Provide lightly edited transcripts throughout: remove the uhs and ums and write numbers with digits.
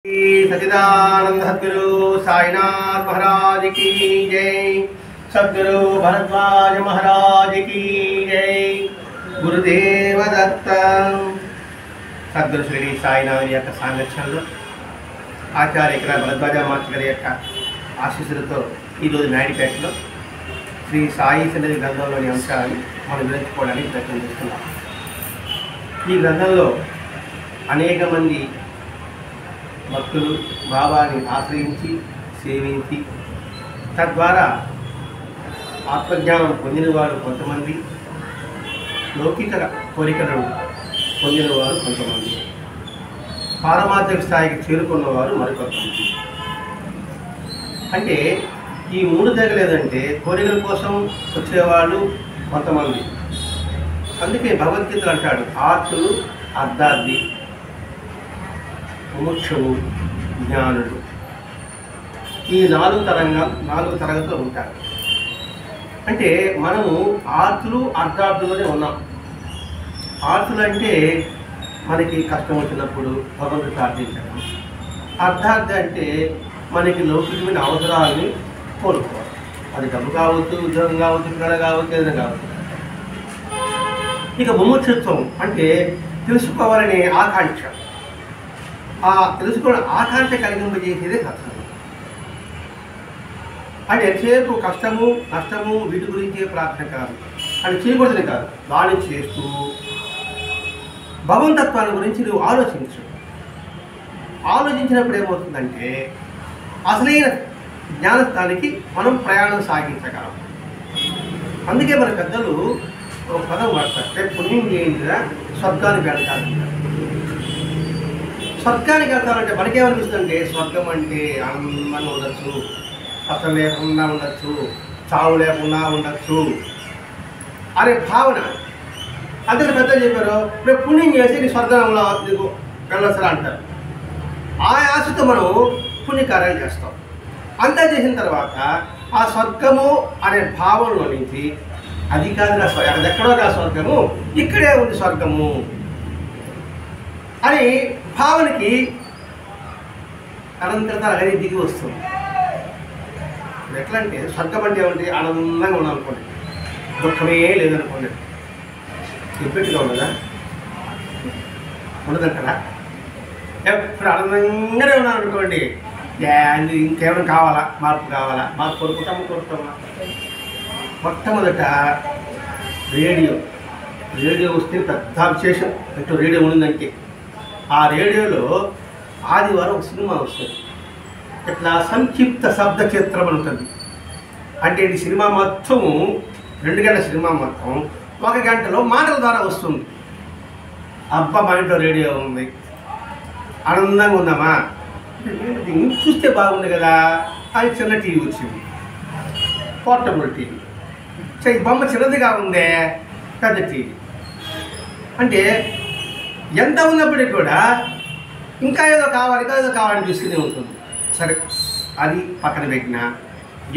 सच्चिदानंद सद्गुरु साईनाथ महाराज की जय। सद्गुरु भरद्वाज महाराज की जय। गुरुदेव दत्त। सद्गुरु श्री साईनाथ యొక్క సాంగత్యంలో ఆచార్య ఇక్కడ భరద్వాజ మాస్టర్ గారి యొక్క ఆశీస్సులతో ఈరోజు నాయుడుపేటలో శ్రీ సాయి సన్నిధి గ్రంథంలోని అంశాలను మనం వివరించుకోవడానికి ప్రయత్నం చేస్తున్నాం. ఈ గ్రంథంలో అనేక మంది భక్తులు బాబాని ఆశ్రయించి సేవించి తద్వారా ఆత్మజ్ఞానం పొందినవారు కొంతమంది, లౌకిక కోరికలను పొందినవారు కొంతమంది, పారమార్థిక స్థాయికి చేరుకున్నవారు మరికొంతమంది. అంటే ఈ మూడు జరగలేదంటే కోరికల కోసం వచ్చేవాళ్ళు కొంతమంది. అందుకే భగవద్గీతలు అంటాడు, ఆర్తులు అర్ధార్థి, ముముక్షువు, జ్ఞానుడు, ఈ నాలుగు తరగతులు ఉంటారు. అంటే మనము ఆర్తులు అర్ధార్థులోనే ఉన్నాం. ఆర్తులు అంటే మనకి కష్టం వచ్చినప్పుడు భగవంతుడు ప్రార్థించడం, అర్ధార్థి అంటే మనకి లౌకికమైన అవసరాలని కోరుకోవాలి. అది డబ్బు కావచ్చు, ఉద్యోగం కావచ్చు, పిల్లలు కావచ్చు, ఏదైనా కావచ్చు. ఇక ముముక్షుత్వం అంటే తెలుసుకోవాలనే ఆకాంక్ష. ఆ తెలుసుకోవడం ఆకాంక్ష కలిగింపజేసేదే సత్సంగం. అంటే ఎంతసేపు కష్టము నష్టము వీటి గురించే ప్రార్థన కాదు, అని చేయకూడదని కాదు, దాన్ని చేస్తూ భగవంతత్వాన్ని గురించి నువ్వు ఆలోచించు. ఆలోచించినప్పుడు ఏమవుతుందంటే అసలైన జ్ఞానస్థానికి మనం ప్రయాణం సాగించగలం. అందుకే మన పెద్దలు ఒక పదం వాడతారు, పుణ్యం చేయించిన స్వర్గానికి వెళ్తారు. స్వర్గానికి వెళ్తారంటే మనకేమనిపిస్తుందంటే స్వర్గం అంటే ఆనందంగా ఉండొచ్చు, కష్టం లేకుండా ఉండొచ్చు, చావు లేకుండా ఉండొచ్చు అనే భావన. అందుకే పెద్దలు చెప్పారు, రేపు పుణ్యం చేసి నీ స్వర్గంలో నీకు వెళ్ళొచ్చరా అంటారు. ఆ ఆశతో మనం పుణ్యకార్యాలు చేస్తాం. అంతా చేసిన తర్వాత ఆ స్వర్గము అనే భావనలో నుంచి అది కాదుగా ఎక్కడో కాదు స్వర్గము, ఇక్కడే ఉంది స్వర్గము అని భావనకి అనంతరత అనేది దిగి వస్తుంది. ఎట్లా అంటే స్వర్గం అంటే ఏమంటే ఆనందంగా ఉండాలనుకోండి, దుఃఖమే లేదనుకోండి, ఎప్పటిగా ఉండదా? ఉండదంటారా? ఎప్పుడు ఆనందంగానే ఉన్నామనుకోండి, ఇంకేమైనా కావాలా, మార్పు కావాలా, మార్పు కోరుకుంటామా? మొట్టమొదట రేడియో వస్తే పెద్ద విశేషం. ఎటు రేడియో ఉండిందంటే ఆ రేడియోలో ఆదివారం ఒక సినిమా వస్తుంది. ఇట్లా సంక్షిప్త శబ్ద చిత్రం అని ఉంటుంది. అంటే ఈ సినిమా మొత్తము 2 గంటల సినిమా మొత్తం 1 గంటలో మాటల ద్వారా వస్తుంది. అబ్బా మా ఇంట్లో రేడియో ఉంది, ఆనందంగా ఉందామా, చూస్తే బాగుంది కదా అని చిన్న టీవీ వచ్చింది, పోర్టబుల్ టీవీ. బొమ్మ చిన్నదిగా ఉందే, పెద్ద టీవీ. అంటే ఎంత ఉన్నప్పటికీ కూడా ఇంకా ఏదో కావాలని చూసుకునే ఉంటుంది. సరే, అది పక్కన పెట్టినా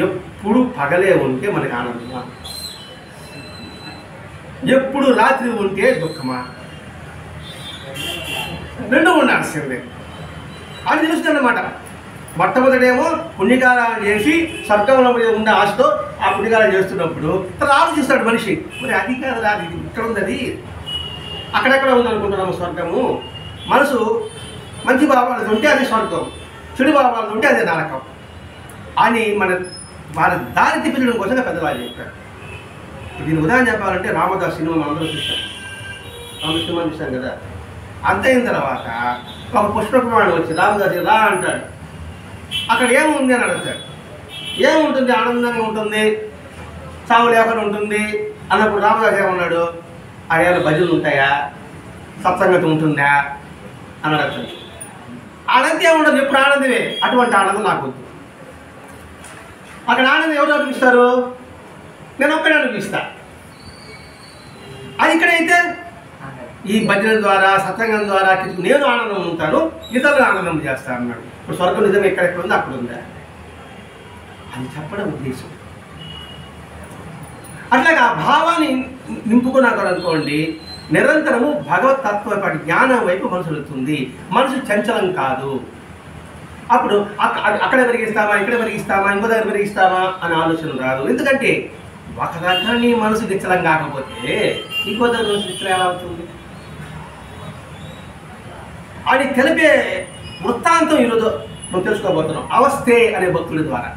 ఎప్పుడు పగలే ఉంటే మనకి ఆనందమా, ఎప్పుడు రాత్రి ఉంటే దుఃఖమా, రెండు ఉండాల్సిందే అని తెలుస్తుందన్నమాట. మొట్టమొదటేమో పుణ్యకారాలు చేసి స్వర్గంలో ఉండే ఆశతో ఆ పుణ్యకారాలు చేస్తున్నప్పుడు తర్వాత ఆలోచిస్తాడు మనిషి, మరి అది కాదు రాదు, ఇది ఇక్కడ ఉంది, అది అక్కడెక్కడ ఉందనుకుంటున్నాము స్వర్గము. మనసు మంచి భావాలతో ఉంటే అది స్వర్గం, చెడు భావాలతో ఉంటే అదే నరకం అని వారి దారి తిప్పించడం కోసం పెద్దవాళ్ళు చెప్పారు. దీని ఉదాహరణ చెప్పాలంటే రామదాస్ సినిమా మనందరూ చూస్తాం, సినిమా చూస్తాం కదా. అంతైన తర్వాత ఒక పుష్పకుమారుడు వచ్చి రామదాస్ రా అంటాడు. అక్కడ ఏముంది అని అడుగుతాడు. ఏముంటుంది, ఆనందంగా ఉంటుంది, చావు లేకుండా ఉంటుంది అన్నప్పుడు రామదాస్ ఏమన్నాడు, అయ్యాలు భజనలు ఉంటాయా, సత్సంగతి ఉంటుందా అని అడుగుతాడు. ఆనందం ఏముండదు, ఎప్పుడు ఆనందమే. అటువంటి ఆనందం నాకు వద్దు. అక్కడ ఆనందం ఎవరు అనిపిస్తారు, నేను ఒక్కడే అనిపిస్తా. అది ఇక్కడైతే ఈ భజన ద్వారా సత్సంగం ద్వారా నేను ఆనందం ఉంటాను, ఇతరులు ఆనందం చేస్తాను అన్నాడు. ఇప్పుడు స్వర్గం నిజం ఎక్కడెక్కడ ఉందో అక్కడ ఉందా అని చెప్పడం ఉద్దేశం. అట్లాగా ఆ భావాన్ని నింపుకున్నాక అనుకోండి, నిరంతరము భగవత్ తత్వ జ్ఞానం వైపు మనసు వెళుతుంది. మనసు చంచలం కాదు. అప్పుడు అక్కడ పెరిగిస్తామా, ఇక్కడ పెరిగిస్తామా, ఇంకో దగ్గర పెరిగిస్తామా అనే ఆలోచన రాదు. ఎందుకంటే ఒక దగ్గర నీ మనసు నిశ్చలం కాకపోతే ఇంకో దగ్గర మనసు నిశ్చలం ఎలా అవుతుంది అని తెలిపే వృత్తాంతం ఈరోజు మనం తెలుసుకోబోతున్నాం అవస్థే అనే భక్తుల ద్వారా.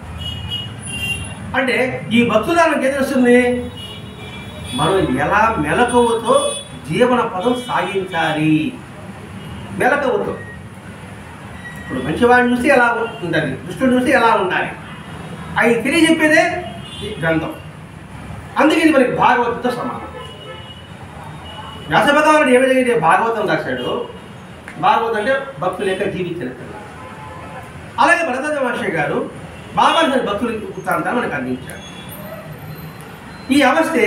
అంటే ఈ భక్తుల మనకి ఏం తెలుస్తుంది, మనం ఎలా మెలకువతో జీవన పదం సాగించాలి. మెలకువతో ఇప్పుడు మంచివాడిని చూసి ఎలా ఉంటుంది, దుష్టుని చూసి ఎలా ఉండాలి, అవి తెలియజెప్పేదే ఈ గ్రంథం. అందుకే ఇది మనకి భాగవతంతో సమానం. వ్యాస భగవానుడు ఏమైతే భాగవతం రాశాడు, భాగవతం అంటే భక్తుల యొక్క జీవించిన. అలాగే భరద్వాజ మహర్షి గారు బాబాజీ భక్తుల వృత్తాంతాన్ని మనకు అందించారు. ఈ అవస్థే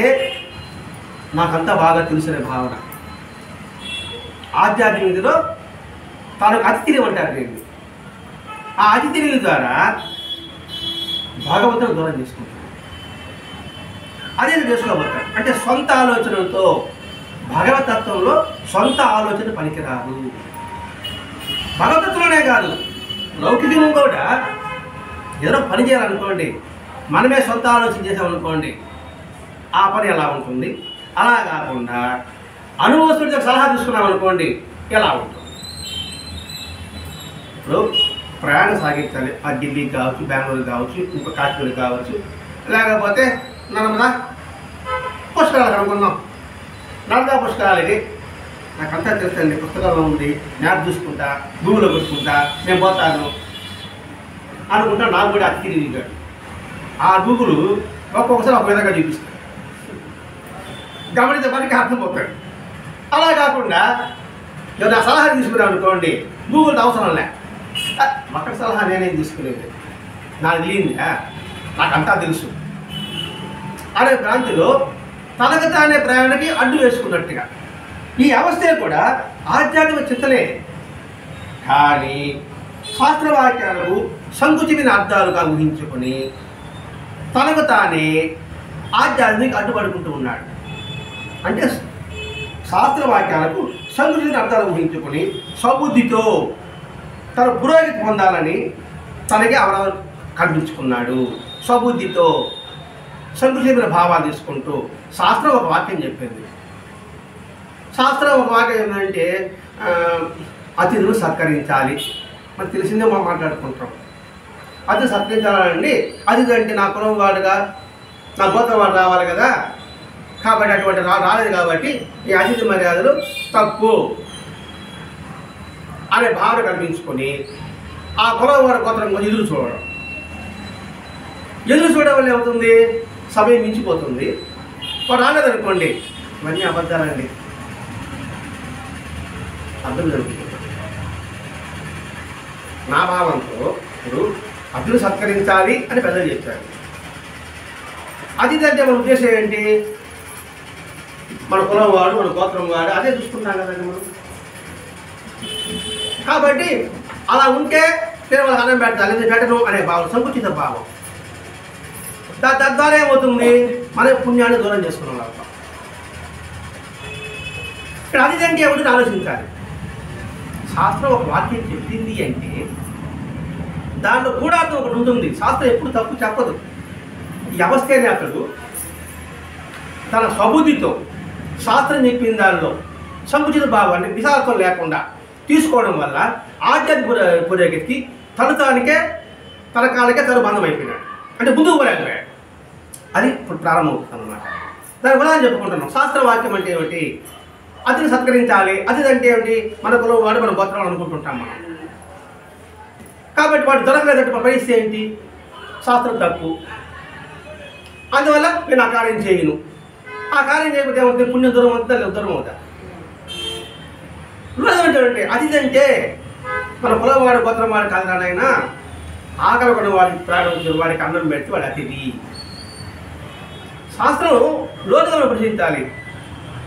నాకంతా బాగా తెలిసిన భావన. ఆధ్యాత్మికతలో తాను అతిథిని అంటారు. నేను ఆ అతిథిని ద్వారా భాగవతం దూరం చేసుకుంటాను. అదే చేసుకోబోతారు. అంటే సొంత ఆలోచనలతో భగవతత్వంలో సొంత ఆలోచన పనికిరాదు. భగవతత్వంలోనే కాదు, లౌకికం కూడా ఏదో పని చేయాలనుకోండి, మనమే సొంత ఆలోచన చేసామనుకోండి, ఆ పని ఎలా ఉంటుంది. అలా కాకుండా అనుభవస్తుడితో సలహా తీసుకున్నాం అనుకోండి, ఎలా ఉంటుంది. ఇప్పుడు ప్రయాణం సాగించాలి, ఆ ఢిల్లీకి కావచ్చు, బెంగళూరు కావచ్చు, ఇంకో కాశ్మీర్ కావచ్చు, లేకపోతే నర్మదా పుష్కరాలకు అనుకున్నాం. నర్మదా పుష్కరాలకి నాకంతా తెలుసండి, పుస్తకంలో ఉంది, మ్యాప్ చూసుకుంటా, గూగుల్లో చూసుకుంటా, నేను పోతాను అనుకుంటా. నాకు కూడా అతి తిరిగాడు. ఆ గూగుల్ ఒక్కొక్కసారి ఒక విధంగా చూపిస్తాడు, గమనించే పనికి అర్థమవుతాడు. అలా కాకుండా ఏదైనా సలహా తీసుకున్నాం అనుకోండి, గూగుల్ అవసరం లే, ఒక్కడి సలహా నేనేం తీసుకునేది, నాకు తెలియదుగా, నాకంతా తెలుసు అనే భ్రాంతిలో తనకు తానే ప్రయాణానికి అడ్డు వేసుకున్నట్టుగా ఈ అవస్థే కూడా ఆధ్యాత్మిక చింతనే. కానీ శాస్త్రవాక్యాలకు సంకుచితమైన అర్థాలుగా ఊహించుకొని తనకు తానే ఆధ్యాత్మిక అడ్డుపడుకుంటూ ఉన్నాడు. అంటే శాస్త్రవాక్యాలకు సంకుచితమైన అర్థాలు ఊహించుకొని స్వబుద్ధితో తన పురోగతి పొందాలని తనకి అవరాలు కల్పించుకున్నాడు. స్వబుద్ధితో సంకుచితమైన భావాలు తీసుకుంటూ శాస్త్రం ఒక వాక్యం చెప్పింది. శాస్త్రం ఒక వాక్యం ఏంటంటే అతిథులు సత్కరించాలి. మనకు తెలిసిందే మనం మాట్లాడుకుంటాం. అతిథి సత్కరించాలండి, అతిథి అంటే నా కులం వాడుగా, నా గోత్రం వాడు రావాలి కదా, కాబట్టి అటువంటి రాలేదు కాబట్టి ఈ అతిథి మర్యాదలు తప్పు అనే భావన కల్పించుకొని ఆ కులం వాడు గోత్రం ఎదురు చూడడం. ఎదురు చూడడం వల్ల ఏమవుతుంది, సమయం మించిపోతుంది. వాడు రాలేదనుకోండి, ఇవన్నీ అబద్ధాలండి, అర్థం జరుగుతుంది. నా భావంతో ఇప్పుడు అతిథులు సత్కరించాలి అని పెద్దలు చెప్పారు. అతిథి అంటే మన ఉద్దేశం ఏంటి, మన కులం వాడు, మన గోత్రం వాడు, అదే చూసుకుంటాం కదండి మనం. కాబట్టి అలా ఉంటే నేను వాళ్ళకి అన్నం పెట్టాలి, నేను పెట్టను అనే భావం, సంకుచిత భావం. తద్వారా ఏమవుతుంది, మన పుణ్యాన్ని దూరం చేసుకున్నాం వాళ్ళ. ఇక్కడ అతిథి అంటే ఏమిటి ఆలోచించాలి. శాస్త్రం ఒక వాక్యం చెప్పింది అంటే దాంట్లో గూఢార్థం ఒకటి ఉంటుంది. శాస్త్రం ఎప్పుడు తప్పు చెప్పదు. ఈ అవస్థనే అతడు తన స్వబుద్ధితో శాస్త్రం చెప్పిన దానిలో సంకుచిత భావాన్ని విశాలత్వం లేకుండా తీసుకోవడం వల్ల ఆధ్యాత్మిక పురోగతికి తానికే తన కాళ్ళకే తను బంధం అయిపోయినాడు. అంటే ముందుకు పోలేకపోయాడు. అది ఇప్పుడు ప్రారంభమవుతుంది అన్నమాట. దాని ఉదాహరణ చెప్పుకుంటున్నాం. శాస్త్రవాక్యం అంటే ఏమిటి, అతిథిని సత్కరించాలి. అతిథి అంటే ఏమిటి, మన కులం వాడు, మన గోత్రం అనుకుంటుంటాం మనం. కాబట్టి వాడు దొరకలేదంటే పరిస్థితి ఏంటి, శాస్త్రం తప్పు, అందువల్ల నేను ఆ కార్యం చేయను. ఆ కార్యం చేయకపోతే ఏమవుతుంది, పుణ్యం దూరం అవుతుందా లేదా, దూరం అవుతా. అంటే అతిథి అంటే మన కులం వాడు, గోత్రం వాడు కాదు నాయన, ఆకలి కూడా వాడికి ప్రారంభించిన వాడికి అన్నం పెట్టి వాడి అతిథి. శాస్త్రం లోతుగా ప్రశ్నించాలి.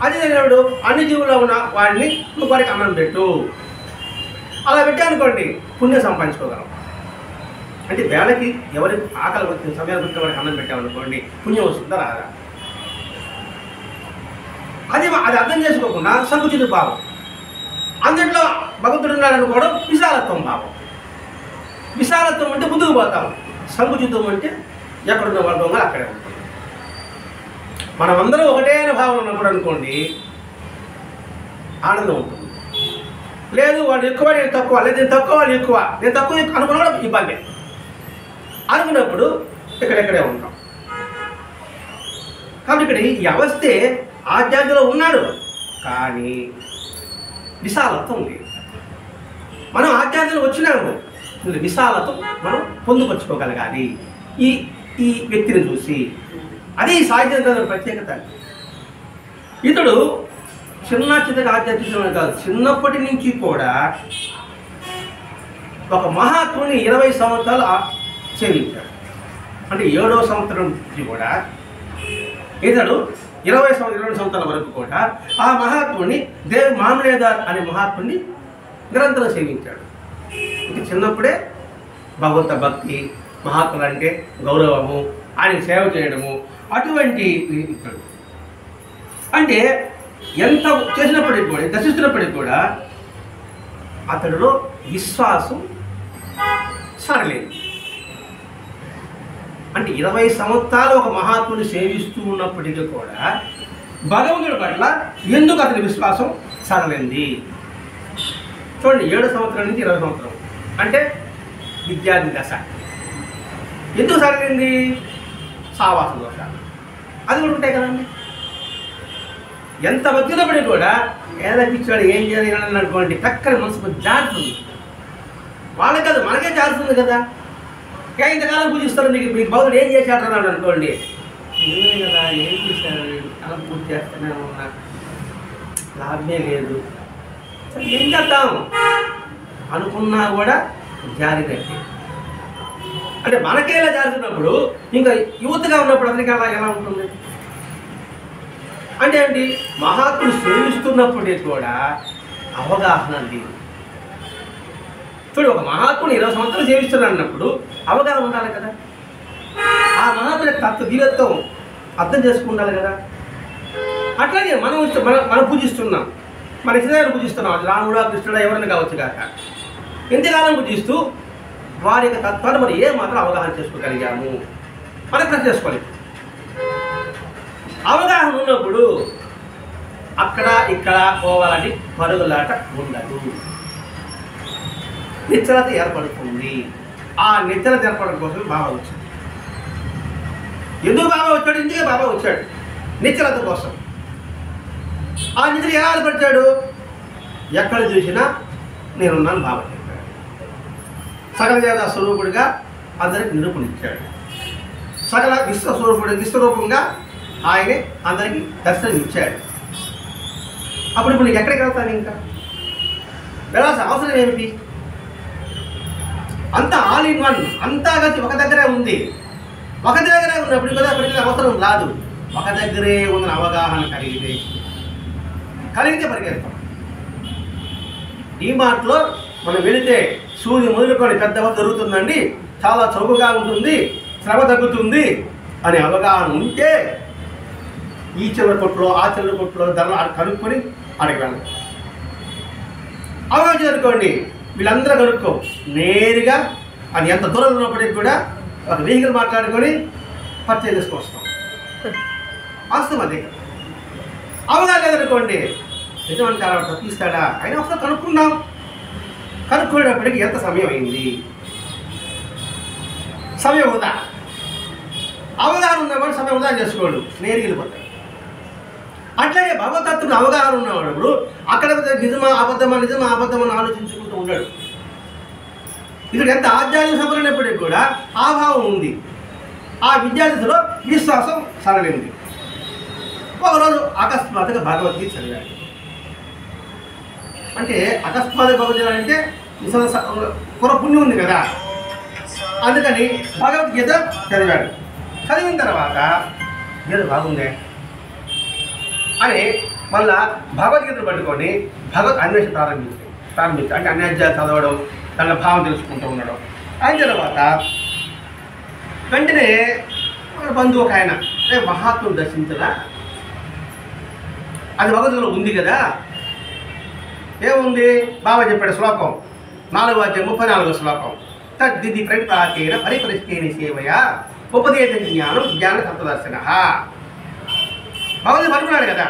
అది అనేవాడు అన్ని జీవుల్లో ఉన్న వాడిని నువ్వు వాడికి అన్నం పెట్టు. అలా పెట్టానుకోండి పుణ్యం సంపాదించుకోగలం. అంటే వేళకి ఎవరి ఆకలి వచ్చిన సమయానికి వచ్చిన వాడికి అన్నం పెట్టామనుకోండి పుణ్యం వస్తుందా రాదా. అది అర్థం చేసుకోకుండా సంకుచిత భావం, అందుట్లో భగవంతుడు ఉన్నాడు అనుకోవడం విశాలత్వం భావం. విశాలత్వం అంటే ముందుకు పోతాం, సంకుచితం అంటే ఎక్కడున్న వాళ్ళు అక్కడే ఉంటాం. మనమందరం ఒకటే భావన ఉన్నప్పుడు అనుకోండి ఆనందం ఉంటుంది. లేదు వాడు ఎక్కువ నేను తక్కువ, లేదు నేను తక్కువ వాడు ఎక్కువ, నేను తక్కువ అనుకున్నా కూడా ఇబ్బంది. అనుకున్నప్పుడు ఇక్కడెక్కడే ఉంటాం. కాబట్టి ఇక్కడ ఈ అవస్థే ఆధ్యాత్మిలో ఉన్నాడు, కానీ విశాలత్వం ఉంది. మనం ఆధ్యాత్మిలో వచ్చినాము, విశాలత్వం మనం పొందుపరుచుకోగలగాలి ఈ ఈ వ్యక్తిని చూసి. అదే ఈ సాహిత్య ప్రత్యేకత. ఇతడు చిన్నగా ఆధ్యాత్మికమే కాదు, చిన్నప్పటి నుంచి కూడా ఒక మహాత్ముని 20 సంవత్సరాలు సేవించాడు. అంటే 7వ సంవత్సరం నుంచి కూడా ఇతడు 22 సంవత్సరాల వరకు కూడా ఆ మహాత్ముని మామలేదార్ అనే మహాత్ముని నిరంతరం సేవించాడు. ఇది చిన్నప్పుడే భగవంత భక్తి, మహాత్ములు అంటే గౌరవము, ఆయన సేవ చేయడము, అటువంటి ఇతడు. అంటే ఎంత చేసినప్పటికీ కూడా, దర్శిస్తున్నప్పటికీ కూడా అతడిలో విశ్వాసం సరలేదు. అంటే 20 సంవత్సరాలు ఒక మహాత్ముని సేవిస్తూ ఉన్నప్పటికీ కూడా భగవంతుడి పట్ల ఎందుకు అతని విశ్వాసం సరలేంది? చూడండి, 7 సంవత్సరాల నుంచి 20 సంవత్సరం అంటే విద్యార్థి దశ. ఎందుకు సరలేంది? సావాస దోషాలు అది కూడా ఉంటాయి కదండి. ఎంత భక్తున్నప్పటికీ కూడా ఏదైపిచ్చాడు ఏం చేయాలని అనుకోండి, చక్కని మనసుకు జారుతుంది. వాళ్ళకి కదా మనకే జారుతుంది కదా. ఇంతకాలం పూజిస్తారు, మీకు భగవుడు ఏం చేశాడు అన్నాడు అనుకోండి, ఏమే కదా ఏం చేశారు, కాలం పూజ చేస్తూనే ఉన్నా, లాభమే లేదు, ఏం చేద్దాం అనుకున్నా కూడా జారినట్టే. అంటే మనకే ఇలా జారుతున్నప్పుడు ఇంకా యువతగా ఉన్నప్పుడు అతనికి అలా ఎలా ఉంటుంది? అంటే ఏంటి? మహాత్ముడు సేవిస్తున్నప్పుడే కూడా అవగాహన లేదు. చూడు, ఒక మహాత్ముడు 20 సంవత్సరాలు సేవిస్తున్నాడు అన్నప్పుడు అవగాహన ఉండాలి కదా. ఆ మహాత్ముడి తత్వ దీవత్వం అర్థం చేసుకుండాలి కదా. అట్లాగే మనం పూజిస్తున్నాం, మన ఇష్టదేవుని పూజిస్తున్నాం, రాముడా కృష్ణుడా ఎవరైనా కావచ్చు కాక. ఇంతకాలం పూజిస్తూ వారి యొక్క తత్వాన్ని మనం ఏ మాత్రం అవగాహన చేసుకోగలిగాము మనం ప్రశ్న చేసుకోవాలి. అవగాహన ఉన్నప్పుడు అక్కడ ఇక్కడ పోవాలని పరుగులాట ఉండదు, నిశ్చలత ఏర్పడుతుంది. ఆ నిశ్చలత ఏర్పడడం కోసం బాబా వచ్చాడు. ఎందుకు బాబా వచ్చాడు? ఇందుకే బాబా వచ్చాడు, నిశ్చలత కోసం. ఆ నిద్ర ఎలా ఏర్పరిచాడు? ఎక్కడ చూసినా నేనున్నాను బాబా చెప్పాడు. సకల దేవతా స్వరూపుడిగా అందరికి నిరూపణించాడు. సకల విశ్వరూపంగా ఆయనే అందరికీ దర్శనం ఇచ్చాడు. అప్పుడు నీకు ఎక్కడికి వెళ్తాను? ఇంకా వెళ్ళాల్సిన అవసరం ఏమిటి? అంతా ఆల్ ఇన్ వన్, అంతా కలిసి ఒక దగ్గరే ఉంది. ఒక దగ్గరే ఉన్నప్పుడు కదా ఎప్పటికీ అవసరం రాదు. ఒక దగ్గరే ఉన్న అవగాహన కలిగితే పరిగెడతాం. డీమార్ట్లో మనం వెళితే సూర్యుడు మొదలుకొని పెద్ద జరుగుతుందండి, చాలా చౌకగా ఉంటుంది, శ్రమ తగ్గుతుంది అనే అవగాహన ఉంటే ఈ చివరి కొట్లో ఆ చివరి కొట్లో ధరలు కనుక్కొని అక్కడికి వెళ్ళాలి. అవగాహన అనుకోండి, వీళ్ళందరూ కనుక్కో నేరుగా అది ఎంత దూరంలో ఉన్నప్పటికీ కూడా ఒక వెహికల్ మాట్లాడుకొని పర్చేజ్ చేసుకొస్తాం. వాస్తవం అదే. అవగాహన లేదనుకోండి, నిజమంటే అలా తప్పిస్తాడా అయినా ఒకసారి కనుక్కుందాం. కనుక్కునేటప్పటికి ఎంత సమయం అయింది, సమయం వృధా. అవగాహన ఉన్నవాడు సమయం వృధా చేసుకోడు, నేరుగా వెళ్ళిపోతాడు. అట్లాగే భగవతత్తుడు అవగాహన ఉన్నవాడు అక్కడ నిజమా అబద్ధమా అని ఆలోచించుకుంటూ ఉన్నాడు. ఇక్కడ ఎంత ఆధ్యాత్మిక సంపన్నప్పటికీ కూడా ఆ భావం ఉంది. ఆ విద్యార్థిలో విశ్వాసం సరళింది. ఒకరోజు అకస్మాత్తుగా భగవద్గీత చదివాడు. అంటే అకస్మాత్తుగా భగవద్గీత అంటే పుణ్యం ఉంది కదా, అందుకని భగవద్గీత చదివాడు. చదివిన తర్వాత ఏదో బాగుందే అని మళ్ళా భగవద్గీతను పట్టుకొని అన్వేషణ ప్రారంభించాడు. అంటే అన్ని అధ్యాయాలు చదవడం, దాని భావం తెలుసుకుంటూ ఉండడం. అయిన తర్వాత వెంటనే బంధువు ఒక ఆయన మహాత్ముడు దర్శించదా, అది భగవద్గీతలో ఉంది కదా. ఏముంది? బాబా చెప్పాడు శ్లోకం 4వ అధ్యాయం 34వ శ్లోకం. తద్విధి ప్రణిపాతేన పరిపరిష్ఠేన సేవయా ఉపదేశ జ్ఞానం జ్ఞాన తత్వదర్శన. భగవంతుడు పడుకున్నాడు కదా,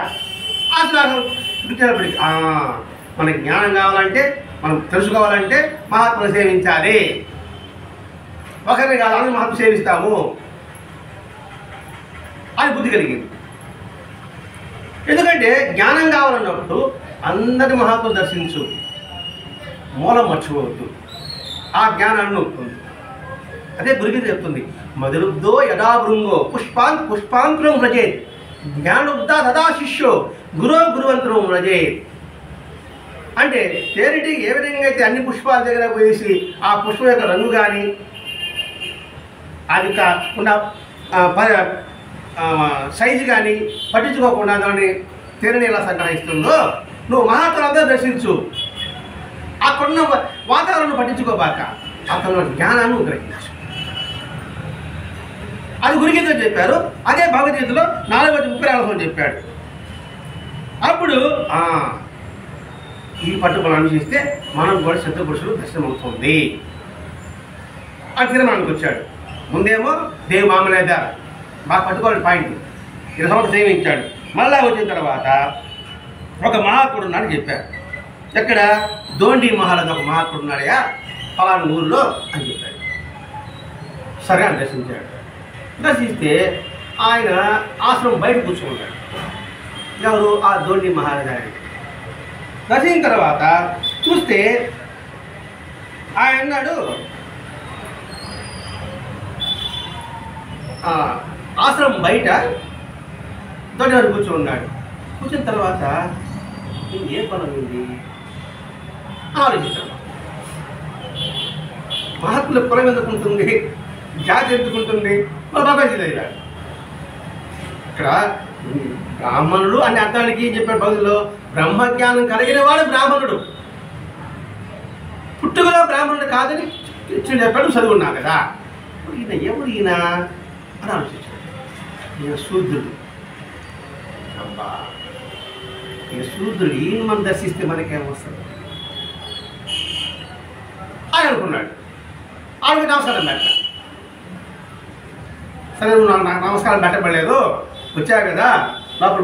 ఆశ్లాసం గుర్తినప్పటికి మనకి జ్ఞానం కావాలంటే, మనం తెలుసుకోవాలంటే మహాత్ములు సేవించాలి. ఒకరిని కాదు అందరూ మహాత్ములు సేవిస్తాము అని బుద్ధి కలిగింది. ఎందుకంటే జ్ఞానం కావాలన్నప్పుడు అందరి మహాత్ములు దర్శించు, మూలం మర్చిపోవద్దు, ఆ జ్ఞానాన్ని ఒప్పుకుంది. అదే గురుగీత చెప్తుంది, మధురుబ్దో యదా భృంగో పుష్పాంకురం వ్రజేత్ జ్ఞానుబ్దా తదా శిష్యో గురువంతరం వ్రజేత్. అంటే తేనెటి ఏ విధంగా అయితే అన్ని పుష్పాల దగ్గర పోయేసి ఆ పుష్పం యొక్క రంగు కానీ అది కాకుండా సైజు కానీ పట్టించుకోకుండా దాన్ని తేనెని ఎలా సంగ్రహిస్తుందో, నువ్వు మహాత్ములందరూ దర్శించు, అక్కడున్న వాతావరణం పట్టించుకోబాక అతను జ్ఞానాన్ని గ్రహించు. అది గురుగీతలో చెప్పారు. అదే భగవద్గీతలో 4:34 చెప్పాడు. అప్పుడు ఈ పట్టుకుని అనుసరిస్తే మనం కూడా సిద్ధపురుషులు దర్శనమవుతుంది అని తీర్మానానికి వచ్చాడు. ముందేమో దేవు మామలేద బాగా పట్టుకోవాలి పాయింట్ 20 సంవత్సరాలు సేవించాడు. మళ్ళా వచ్చిన తర్వాత ఒక మహాత్ముడు ఉన్నాడు చెప్పారు. ఎక్కడ? దోండి మహారాజు ఒక మహాత్ముడు ఉన్నాడయా ఫలానా ఊరిలో అని చెప్పాడు. సరే అని దర్శించాడు. దర్శిస్తే ఆయన ఆశ్రమం బయట కూర్చున్నాడు. ఎవరు? ఆ దోండి మహారాజు. ఆయన దర్శించిన తర్వాత చూస్తే ఆయన అన్నాడు, ఆశ్రమం బయట దొడ్డి వాడు కూర్చున్నాడు. కూర్చున్న తర్వాత ఏ పని ఉంది ఆలోచించాడు. మహాత్ముల కులం ఎందుకుంటుంది, జాతి ఎందుకుంటుంది, మన ప్రపంచం అయ్యాడు. ఇక్కడ బ్రాహ్మణుడు అనే అర్థానికి ఏం చెప్పాడు భగవద్గీతలో? బ్రహ్మజ్ఞానం కలిగిన వాడు బ్రాహ్మణుడు, పుట్టుకలో బ్రాహ్మణుడు కాదని చెప్పాడు. చదువున్నా కదా, ఈయన ఎవరు ఈయన అని ఆలోచించాడు. ఈయన శూద్రుడు. అబ్బా, ఈయన శూద్రుడు, ఈయన మనం దర్శిస్తే మనకేమొస్తుంది అని అనుకున్నాడు. ఆవిడకి నమస్కారం పెట్ట. సరే నువ్వు నాకు నమస్కారం పెట్టబడలేదు, వచ్చావు కదా లోపల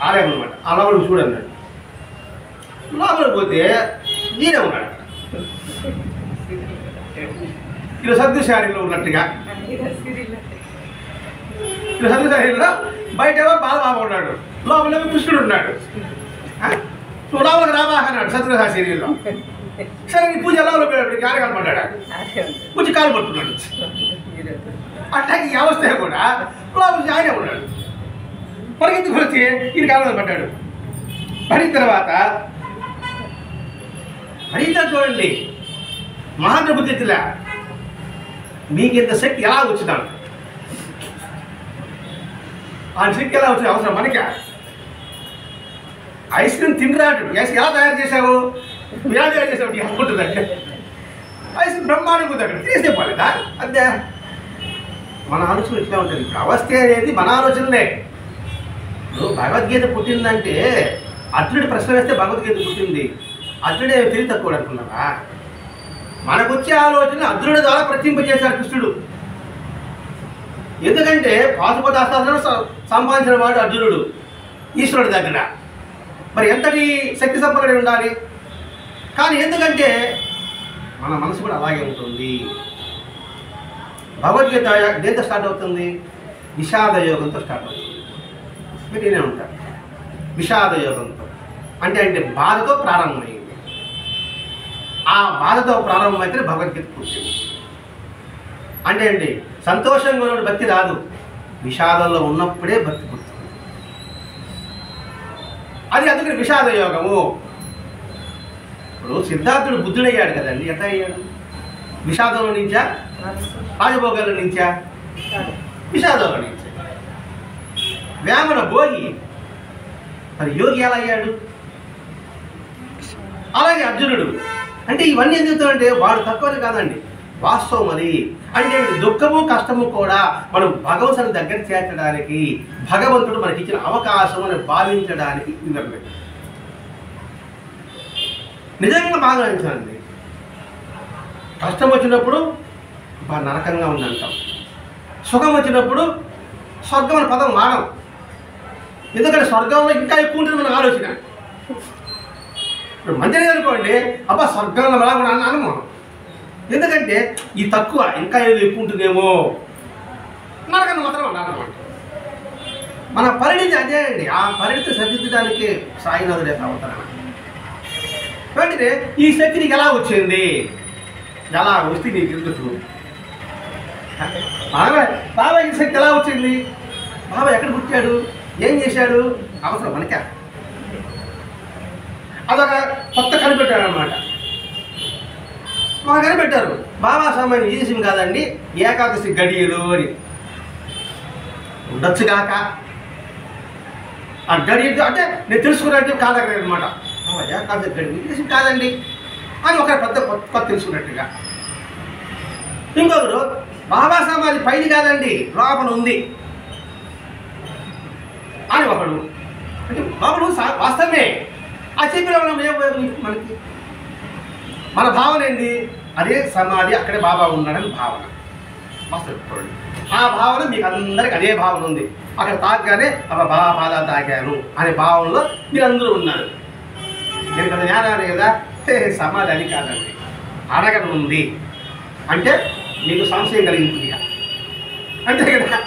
ఆలయం అనమాట, ఆ లోపలికి చూడన్నాడు. లోపలికి పోతే ఈయన ఉన్నాడు. ఇలా సద్దుశారీలో ఉన్నట్టుగా, ఇలా సద్దుశారీలో బయట బాలబాబు ఉన్నాడు, లోపల కృష్ణుడు ఉన్నాడు. నువ్వు లోపలికి రాబా అన్నాడు సద్దుశారీలో. సరే నీ పూజ ఎలా కార్యక్రమం పడ్డాడు, పూజ కాలు పట్టుకున్నాడు. అట్లాగే ఈ అవస్థ కూడా లోపలికి ఆయనే ఉన్నాడు. పరిగెత్తుకు వచ్చి ఈయన కాలంలో పడ్డాడు. పడిన తర్వాత పడితే చూడండి మహాత్మ బుద్ధిలా మీకు ఇంత శక్తి ఎలా వచ్చిందాను, ఆ శక్తి ఎలా వచ్చింది అవసరం మనకి. ఐస్ క్రీమ్ తిండిరాడు, ఎలా తయారు చేసావు, ఎలా తయారు చేసావు అనుకుంటుందండి. ఐస్ క్రీమ్ బ్రహ్మాండంగా ఉంది, అక్కడ తినేసి చెప్పాలిదా అంతే. మన ఆలోచన ఇట్లా ఉంటుంది. ఇప్పుడు అవస్థ అనేది మన ఆలోచనలే. ఇప్పుడు భగవద్గీత పుట్టిందంటే అర్జునుడి ప్రశ్న వేస్తే భగవద్గీత పుట్టింది. అర్జునుడే తెలివి తక్కువ అనుకున్నారా? మనకు వచ్చే ఆలోచన అర్జునుడి ద్వారా ప్రతింపజేశారు కృష్ణుడు. ఎందుకంటే పాశుపతాస్త్రాలను సంపాదించిన వాడు అర్జునుడు ఈశ్వరుడి దగ్గర. మరి ఎంతటి శక్తి సంపన్నుడై ఉండాలి. కానీ ఎందుకంటే మన మనసు కూడా అలాగే ఉంటుంది. భగవద్గీత దేంతో స్టార్ట్ అవుతుంది? విషాద యోగంతో స్టార్ట్ అవుతుంది. మీరు నేనే ఉంటారు విషాద యోగంతో. అంటే బాధతో ప్రారంభమైంది. ఆ బాధతో ప్రారంభమైతే భగవద్గీత పుట్టింది. అంటే సంతోషంగా ఉన్న భక్తి రాదు, విషాదంలో ఉన్నప్పుడే భక్తి పుట్టింది. అది అందుకని విషాద యోగము. ఇప్పుడు సిద్ధార్థుడు బుద్ధుడయ్యాడు కదండి, ఎట్లా అయ్యాడు? విషాదంలో నుంచా, రాజభోగాల నుంచా? విషాదంలో నుంచా. వేమన భోగి, మరి యోగి ఎలా అయ్యాడు? అలాగే అర్జునుడు. అంటే ఇవన్నీ ఎందుకంటే వాడు తక్కువని కాదండి, వాస్తవం అది. అంటే దుఃఖము కష్టము కూడా మనం భగవంతుని దగ్గర చేర్చడానికి, భగవంతుడు మనకి ఇచ్చిన అవకాశం అని భావించడానికి నిర్ణయం. నిజంగా బాగా అనిపించండి. కష్టం వచ్చినప్పుడు బాగా నరకంగా ఉందంటాం. సుఖం వచ్చినప్పుడు స్వర్గం అనే పదం వాడం. ఎందుకంటే స్వర్గంలో ఇంకా ఎక్కువ ఉంటుంది మన ఆలోచన. ఇప్పుడు మంచిగా అనుకోండి, అబ్బా స్వర్గంలో అలా కూడా అన్నాను. ఎందుకంటే ఈ తక్కువ ఇంకా ఏదో ఎక్కువ ఉంటుందేమో, నరకం మాత్రం అన్నమాట. మన పరిణితి అదే అండి. ఆ పరిణితి సరిదిద్దడానికి సాయినాథుడే అవతరణ. వెంటనే ఈ శక్తి నీకు ఎలా వచ్చింది, ఎలా వస్తే నీకు ఎందుకు బాబా ఈ శక్తి ఎలా వచ్చింది, బాబా ఎక్కడ పుట్టాడు, ఏం చేశాడు, అవసరం మనకే. అదొక కొత్త కనిపెట్టాడు అనమాట. మాకు కనిపెట్టారు బాబా సామాన్య ఈ విషయం కాదండి, ఏకాదశి గడియలు అని ఉండొచ్చుగాక. ఆ గడియలు అంటే నేను తెలుసుకున్నట్టు కాదగ్గర అనమాట. ఏకాదశి గడి ఈ విషయం కాదండి అని ఒక పెద్ద కొత్త తెలుసుకున్నట్టుగా. ఇంకొకరు బాబా సమాధి పైది కాదండి, లోపల ఉంది అని ఒకడు. అంటే లోపల వాస్తవమే, ఆ చెప్పిన మనకి మన భావన ఏంది, అదే సమాధి అక్కడే బాబా ఉన్నాడని భావన. వాస్తవం ఆ భావన మీకు అందరికి అదే భావన ఉంది. అక్కడ తాగగానే అబ్బా బాబా పాదాలు తాగాను అనే భావనలో మీరు అందరూ ఉన్నారు. నేను కదా జ్ఞానాన్ని కదా, సమాధి అది కాదండి, అడగడం ఉంది అంటే మీకు సంశయం కలిగింది అంతే కదా,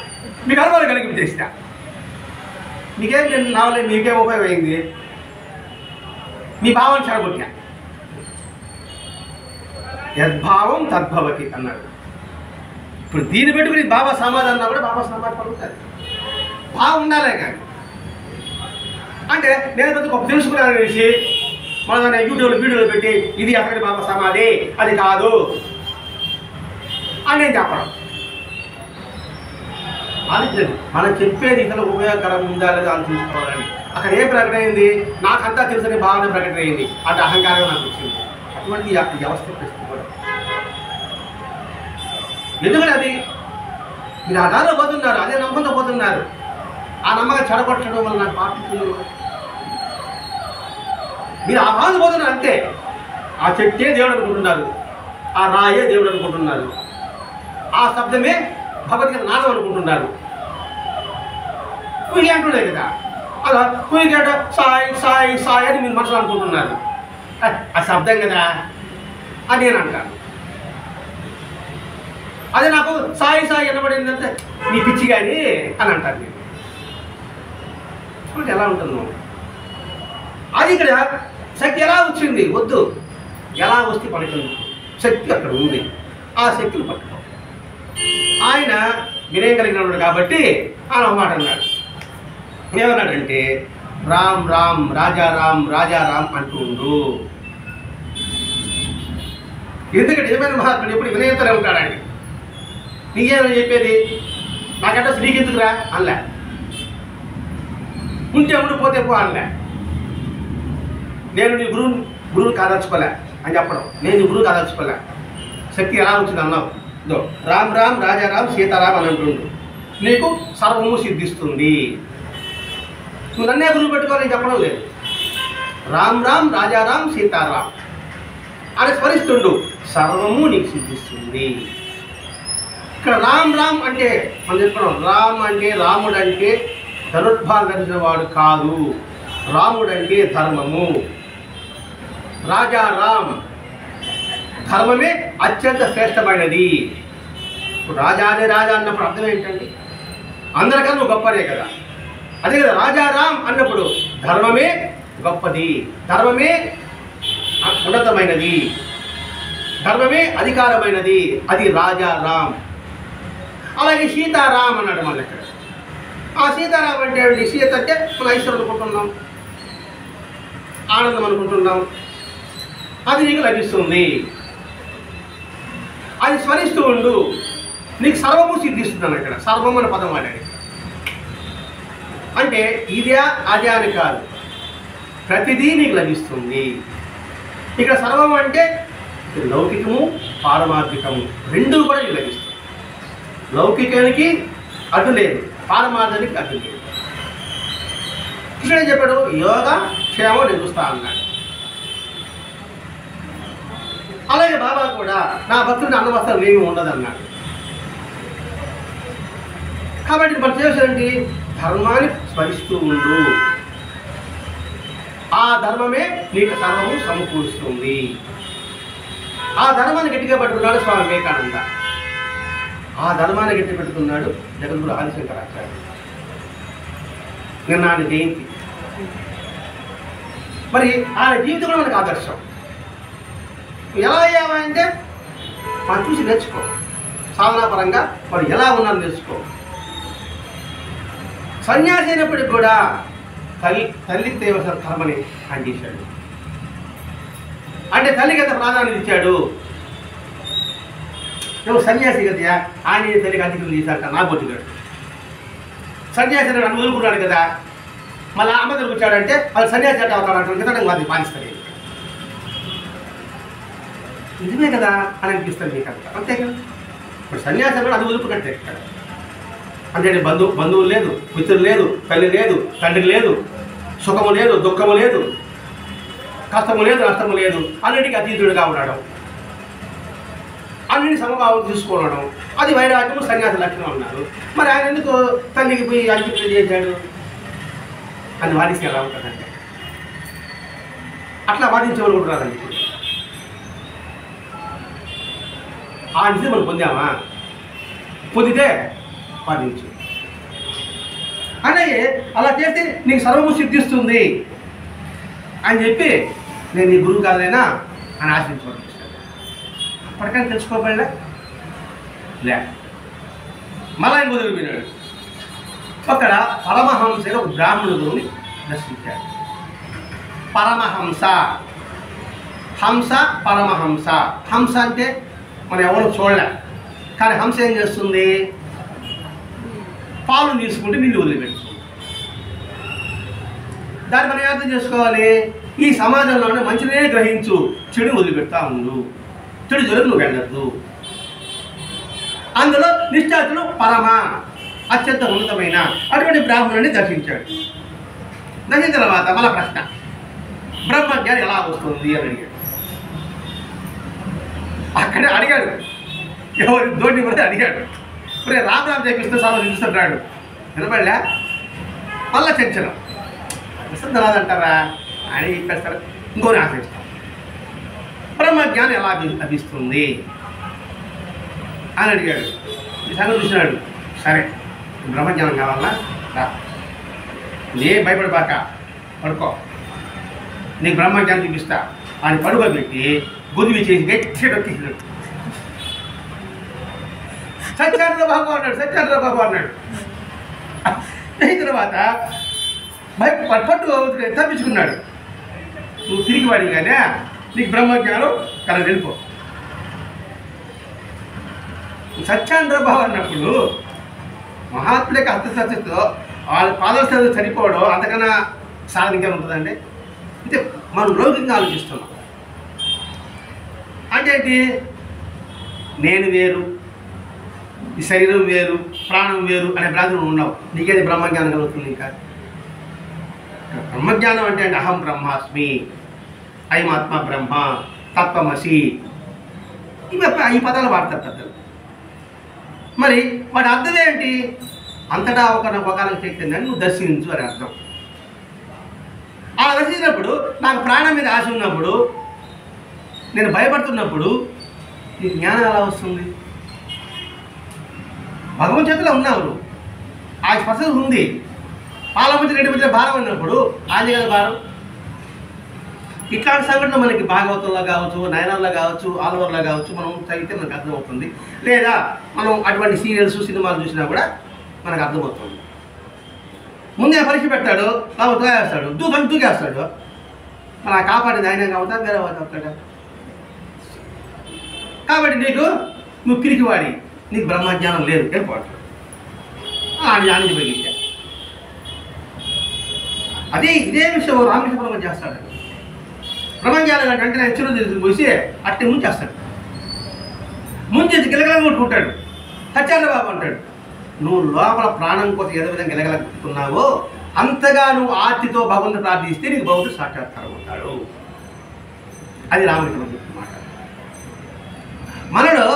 మీకు అనుభవం కలిగించేస్తా. మీకేం నేను నావలేదు, మీకేం ఉపయోగం అయింది, మీ భావం చెడగొట్టా. యద్భావం తద్భవతి అన్నాడు. ఇప్పుడు దీన్ని పెట్టుకుని బాబా సమాధి అన్నా కూడా బాబా సమాధి పలుకుతుంది, భావం ఉండాలే. కానీ అంటే నేను పెద్ద గొప్ప తెలుసుకున్నాను అనేసి మన యూట్యూబ్లో వీడియోలు పెట్టి ఇది అక్కడి బాబా సమాధి అది కాదు అని నేను చెప్పడం. అది మనం చెప్పేది ఇతర ఉపయోగకరం ఉందా లేదా అని చూసుకోవాలని. అక్కడ ఏం ప్రకటన అయింది, నాకంతా తెలుసని భావన ప్రకటన అయింది, అంటే అహంకారం నాకు వచ్చింది. అటువంటి వ్యవస్థ ప్రస్తుతం ఎందుకంటే అది మీరు ఆ దారిలో పోతున్నారు, అదే నమ్మకంతో పోతున్నారు. ఆ నమ్మకం చెడగొట్టడం వల్ల నాకు పాటిస్తున్నారు. మీరు ఆ భావన పోతున్నారు అంతే. ఆ చెట్టే దేవుడు అనుకుంటున్నారు, ఆ రాయే దేవుడు అనుకుంటున్నారు, ఆ శబ్దమే భగవద్గీత నాదం అనుకుంటున్నారు. కుయ్యి అంటుండే కదా, అలా కుయ్యి అంటే సాయి సాయి సాయి అని మీరు మనసులో అనుకుంటున్నారు. ఆ శబ్దం కదా అని నేను అంటాను. అదే నాకు సాయి సాయి అనబడిందంటే నీ పిచ్చి కానీ అని అంటాను నేను. ఎలా ఉంటుందో అది. ఇక్కడ శక్తి ఎలా వచ్చింది, వద్దు, ఎలా వస్తే పడుతుంది, శక్తి అక్కడ ఉంది, ఆ శక్తిని పట్టుకో. ఆయన వినయం కలిగినవాడు కాబట్టి ఆయన ఒక మాట అన్నాడు. ఏమన్నాడంటే రామ్ రామ్ రాజారాం రాజారాం అంటూ ఉండు. ఎందుకంటే నిజమైన మహాత్ముడు ఎప్పుడు వినయంతోనే ఉంటాడండి. నీకేమని చెప్పేది, నాకంటే శ్రీకెందుకురా అనలే, ఉంటే ఉండి పోతే పో అనలే. నేను నీ గురువుని కాదలుచుకోలే అని చెప్పడం, నేను నీ గురువు కాదలుచుకోలే. శక్తి ఎలా వచ్చింది అన్నావు, ఇదో రామ్ రామ్ రాజారాం సీతారాం అని అంటుండు, నీకు సర్వము సిద్ధిస్తుంది. నువ్వు నన్నే గురువు పెట్టుకోవాలని చెప్పడం లేదు. రామ్ రామ్ రాజారాం సీతారాం అని స్మరిస్తుండు, సర్వము నీకు సిద్ధిస్తుంది. ఇక్కడ రామ్ రామ్ అంటే మనం చెప్పడం, రామ్ అంటే రాముడు అంటే ధనుర్భాగం ధరించిన వాడు కాదు, రాముడు అంటే ధర్మము. రాజారాం ధర్మమే అత్యంత శ్రేష్టమైనది. ఇప్పుడు రాజానే రాజా అన్నప్పుడు అర్థం ఏంటండి, అందరికన్నా నువ్వు గొప్పనే కదా. అదే కదా రాజారాం అన్నప్పుడు ధర్మమే గొప్పది, ధర్మమే ఉన్నతమైనది, ధర్మమే అధికారమైనది, అది రాజారాం. అలాగే సీతారాం అన్నాడు మళ్ళీ ఇక్కడ. ఆ సీతారాం అంటే సీత అంటే మన ఐశ్వర్యం అనుకుంటున్నాం, ఆనందం అనుకుంటున్నాం, అది నీకు లభిస్తుంది. అది స్మరిస్తూ ఉండు, నీకు సర్వము సిద్ధిస్తుంది అన్న. ఇక్కడ సర్వం అనే పదం వాడాడు. అంటే ఇదే అదే అని కాదు, ప్రతిదీ నీకు లభిస్తుంది. ఇక్కడ సర్వం అంటే లౌకికము పారమార్థికము రెండూ కూడా నీకు లభిస్తుంది. లౌకికానికి అడ్డు లేదు, పారమార్థానికి అడ్డు లేదు. కృష్ణుడు చెప్పాడు యోగ క్షేమం నేను చూస్తా అన్నాడు. అలాగే బాబా కూడా నా భక్తుడిని అన్నవస్త్రం ఏమి ఉండదు అన్నాడు. కాబట్టి మనం చేసేది ధర్మాన్ని స్మరిస్తూ ఉండు, ఆ ధర్మమే నీకు సర్వము సమకూరుస్తుంది. ఆ ధర్మాన్ని గట్టిగా పట్టుకున్నాడు స్వామి వివేకానంద, ఆ ధర్మాన్ని గట్టి పెట్టుకున్నాడు జగద్గురు ఆదిశంకరాచార్య. నిన్న ఆయన జయంతి. మరి ఆయన జీవితం కూడా మనకు ఆదర్శం. ఎలా అయ్యామంటే మనం చూసి నేర్చుకో, సాధనాపరంగా మనం ఎలా ఉన్నారో నేర్చుకో. సన్యాసి అయినప్పటికి కూడా తల్లికి తేవలసిన ధర్మని ఆయన చేశాడు. అంటే తల్లికి ఎంత ప్రాధాన్యత ఇచ్చాడు. నువ్వు సన్యాసి కదా, ఆయన తల్లికి అతిథులు చేశాక నా బొట్టుగాడు. సన్యాసి నన్ను వదులుకున్నాడు కదా, మళ్ళీ అమ్మ దగ్గరకు వచ్చాడంటే వాళ్ళు సన్యాసి అంటే అవుతాడు, ఇతడు వాటిని పాలిస్తాడు. నిజమే కదా అని అనిపిస్తుంది మీకు అంత, అంతే కదా. ఇప్పుడు సన్యాసి కూడా అది వదులుకున్నట్టే కదా. అంటే బంధువులు లేదు, మిత్రులు లేదు, తల్లి లేదు, తండ్రి లేదు, సుఖము లేదు, దుఃఖము లేదు, కష్టము లేదు, నష్టము లేదు, అన్నిటికీ అతీతుడిగా ఉండడం, అన్నింటి సమభావం తీసుకోవడం, అది వైరాగ్యము సన్యాసి లక్షణం అన్నారు. మరి ఆయన ఎందుకు తల్లికి పోయి అంకితం చేశాడు అని వాదిస్తే ఎలా ఉంటుందంటే, అట్లా వాదించేవాళ్ళు కూడా రాదండి. ఇప్పుడు ఆ నిధి మనం పొందామా, పొందితే వాదించు. అలాగే అలా చేస్తే నీకు సర్వము సిద్ధిస్తుంది అని చెప్పి నేను నీ గురువు కాదైనా అని ఆశించుకోవడం. అప్పటికైనా తెలుసుకోబడలే లే. మళ్ళా ఆయన వదిలిపోయినాడు. అక్కడ పరమహంస ఒక బ్రాహ్మణుడు గురువుని దర్శించాడు. పరమహంస, హంస పరమహంస. హంస అంటే మనం ఎవరు చూడలే, కానీ హంస ఏం చేస్తుంది, పాలు తీసుకుంటే నీళ్ళు వదిలిపెడుతుంది. దాన్ని మనం అర్థం చేసుకోవాలి, ఈ సమాజంలోనే మంచినే గ్రహించు, చెడు వదిలిపెడతా ఉండు, చెడు జరుగు నువ్వు వెళ్ళద్దు. అందులో నిశ్చాతులు పరమ అత్యంత ఉన్నతమైన అటువంటి బ్రాహ్మణుని దర్శించాడు. దర్శించిన తర్వాత మన ప్రశ్న, బ్రహ్మజ్ఞానం ఎలా వస్తుంది అని అడిగాడు. అక్కడే అడిగాడు, ఎవరి దోటి కూడా అడిగాడు. ఇప్పుడు రామ్ చేపిస్తే సార్ చూస్తున్నాడు, నిలబడలే. మళ్ళా చర్చలం వస్తుంది రాదంటారా అని చెప్పేస్తారు. ఇంకోని ఆశిస్తాం, బ్రహ్మజ్ఞానం ఎలా లభిస్తుంది అని అడిగాడు. ఈ సంగతి చూసినాడు. సరే బ్రహ్మజ్ఞానం కావాలా రా, నే భయపడిపాక పడుకో, నీకు బ్రహ్మజ్ఞానం చూపిస్తా అని పడుకోబెట్టి గుదివి చేసి గట్టిగా దొక్కిసినాడు. సత్యానంద బాబు అన్నాడు, సత్యానంద బాబు అన్నాడు. అయిన తర్వాత పట్టు తప్పించుకున్నాడు. నువ్వు తిరిగి వాడిగానే నీకు బ్రహ్మజ్ఞానం కల వెళ్ళిపో. సత్యానంద బాబు అన్నప్పుడు మహాత్ములకి హస్తసత్యతో వాళ్ళ పాదస్థానం చనిపోవడం అంతకన్నా సాధనగా ఉంటుందండి. అంటే మనం లౌకికంగా ఆలోచిస్తున్నాం. అంటే ఏంటి, నేను వేరు, ఈ శరీరం వేరు, ప్రాణం వేరు అనే భ్రాంతులు ఉండవు. నీకేది బ్రహ్మజ్ఞానం కలుగుతుంది. ఇంకా బ్రహ్మజ్ఞానం అంటే అహం బ్రహ్మాస్మి, అయమాత్మ బ్రహ్మ, తత్వమసి, ఇవి ఈ పదాలు వాడతారు పెద్దలు. మరి వాటి అర్థం ఏంటి, అంతటా ఒకనొక చైతన్యాన్ని నువ్వు దర్శించు అని అర్థం. అలా దర్శించినప్పుడు నాకు ప్రాణం మీద ఆశ ఉన్నప్పుడు, నేను భయపడుతున్నప్పుడు నీ జ్ఞానం ఎలా వస్తుంది? భగవంతు చేతిలో ఉన్నావు, ఆ స్పర్శ ఉంది. పాలమతి రెడ్డి మధ్య భారం అన్నప్పుడు ఆది కదా భారం. ఇట్లాంటి సంఘటన మనకి భాగవతంలో కావచ్చు, నయనంలో కావచ్చు, ఆల్వర్లో కావచ్చు మనం చదివితే మనకు అర్థమవుతుంది. లేదా మనం అటువంటి సీరియల్స్ సినిమాలు చూసినా కూడా మనకు అర్థమవుతుంది. ముందే పరీక్ష పెట్టాడు, కాబట్టి తోయేస్తాడు, దూకేస్తాడు. మన కాపాడేది ఆయన కావుతా వేరే వాడు అవుతాడు. కాబట్టి నువ్వు పిరికివాడి, నీకు బ్రహ్మజ్ఞానం లేదు వెళ్ళిపోతాడు. ఆనంది బయట ఇదే విషయం రామకృష్ణ పరమ చేస్తాడు. బ్రహ్మజ్ఞానం అంటే హెచ్చరిక తీసుకుపోసి అట్టే ముంచేస్తాడు. ముంచేసి గిలగల కొట్టుకుంటాడు. సత్యానంద బాబు అంటాడు, నువ్వు లోపల ప్రాణం కోసం ఏదో విధంగా గిలగలుగుతున్నావో అంతగా నువ్వు ఆర్తితో భగవంతుని ప్రార్థిస్తే నీకు భగవంతుడు సాక్షాత్కారం ఉంటాడు. అది రామకృష్ణ మాట. మనలో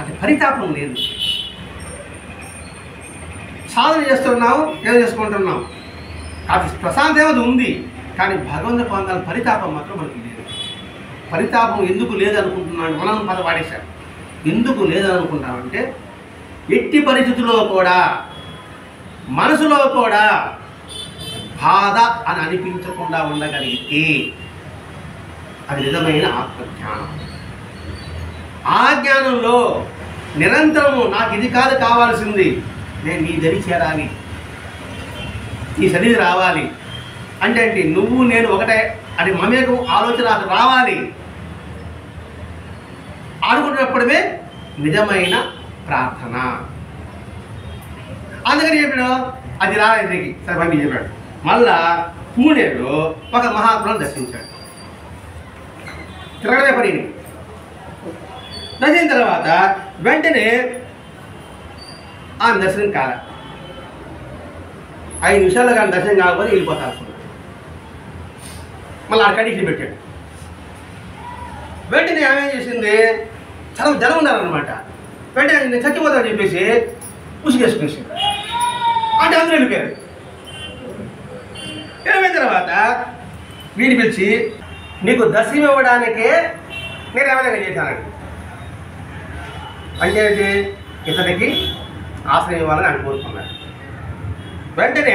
అది పరితాపం లేదు. సాధన చేస్తున్నాం, ఏం చేసుకుంటున్నాం, అది ప్రశాంతత ఉంది, కానీ భగవంతుడు పొందాలి పరితాపం మాత్రం మనకి లేదు. పరితాపం ఎందుకు లేదనుకుంటున్నాను, మనం పదవాడేశాం. ఎందుకు లేదనుకుంటామంటే ఎట్టి పరిస్థితుల్లో కూడా మనసులో కూడా బాధ అని అనిపించకుండా ఉండగలిగితే అది నిజమైన ఆత్మజ్ఞానం. ఆ జ్ఞానంలో నిరంతరము నాకు ఇది కాదు కావాల్సింది, నేను నీ దరి చేరాలి, నీ సన్నిధి రావాలి అంటే ఏంటి, నువ్వు నేను ఒకటే అని మమేకం ఆలోచన అది రావాలి అనుకున్నప్పుడే నిజమైన ప్రార్థన. అందుకని చెప్పాడు అది రాలేదు. సరే మమ్మీ చెప్పాడు. మళ్ళా పూణేలో ఒక మహాత్ములను దర్శించాడు. తిరగడే పని దర్శించిన తర్వాత వెంటనే ఆమె దర్శనం కాల. 5 నిమిషాలు కానీ దర్శనం కాకపోతే వెళ్ళిపోతారు. మళ్ళీ ఆ కండిషన్ పెట్టాడు. వెంటనే ఆమె ఏం చేసింది, చాలా జనం ఉన్నారనమాట. వెంటనే నేను చచ్చిపోతానని చెప్పేసి ఉసిగేసుకునేసి అంటే అందరూ వెళ్ళిపోయారు. వెళ్ళిపోయిన తర్వాత వీడిని పిలిచి నీకు దర్శనం ఇవ్వడానికే నేను ఏమైనా చేశానండి అంటే ఇతనికి ఆశ్రయం ఇవ్వాలని ఆయన కోరుకున్నాడు. వెంటనే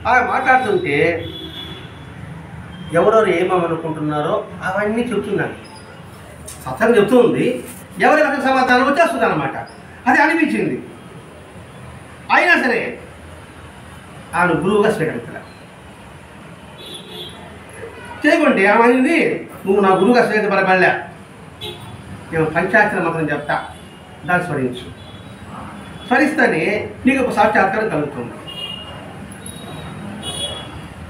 అలా మాట్లాడుతుంటే ఎవరెవరు ఏమనుకుంటున్నారో అవన్నీ చెప్తున్నాను. సత్యం చెప్తూ ఉంది, ఎవరి రకం సమాధానం వచ్చేస్తుంది అనమాట. అది అనిపించింది. అయినా సరే ఆయన గురువుగా స్వీకరించాలి. చేయకుంటే ఏమైంది, నువ్వు నా గురువుగా స్వీకరించబడలే, నేను పంచాక్షర మంత్రం చెప్తా, దాన్ని స్మరించు, స్మరిస్తేనే నీకు ఒక సాక్షాత్కారం కలుగుతుంది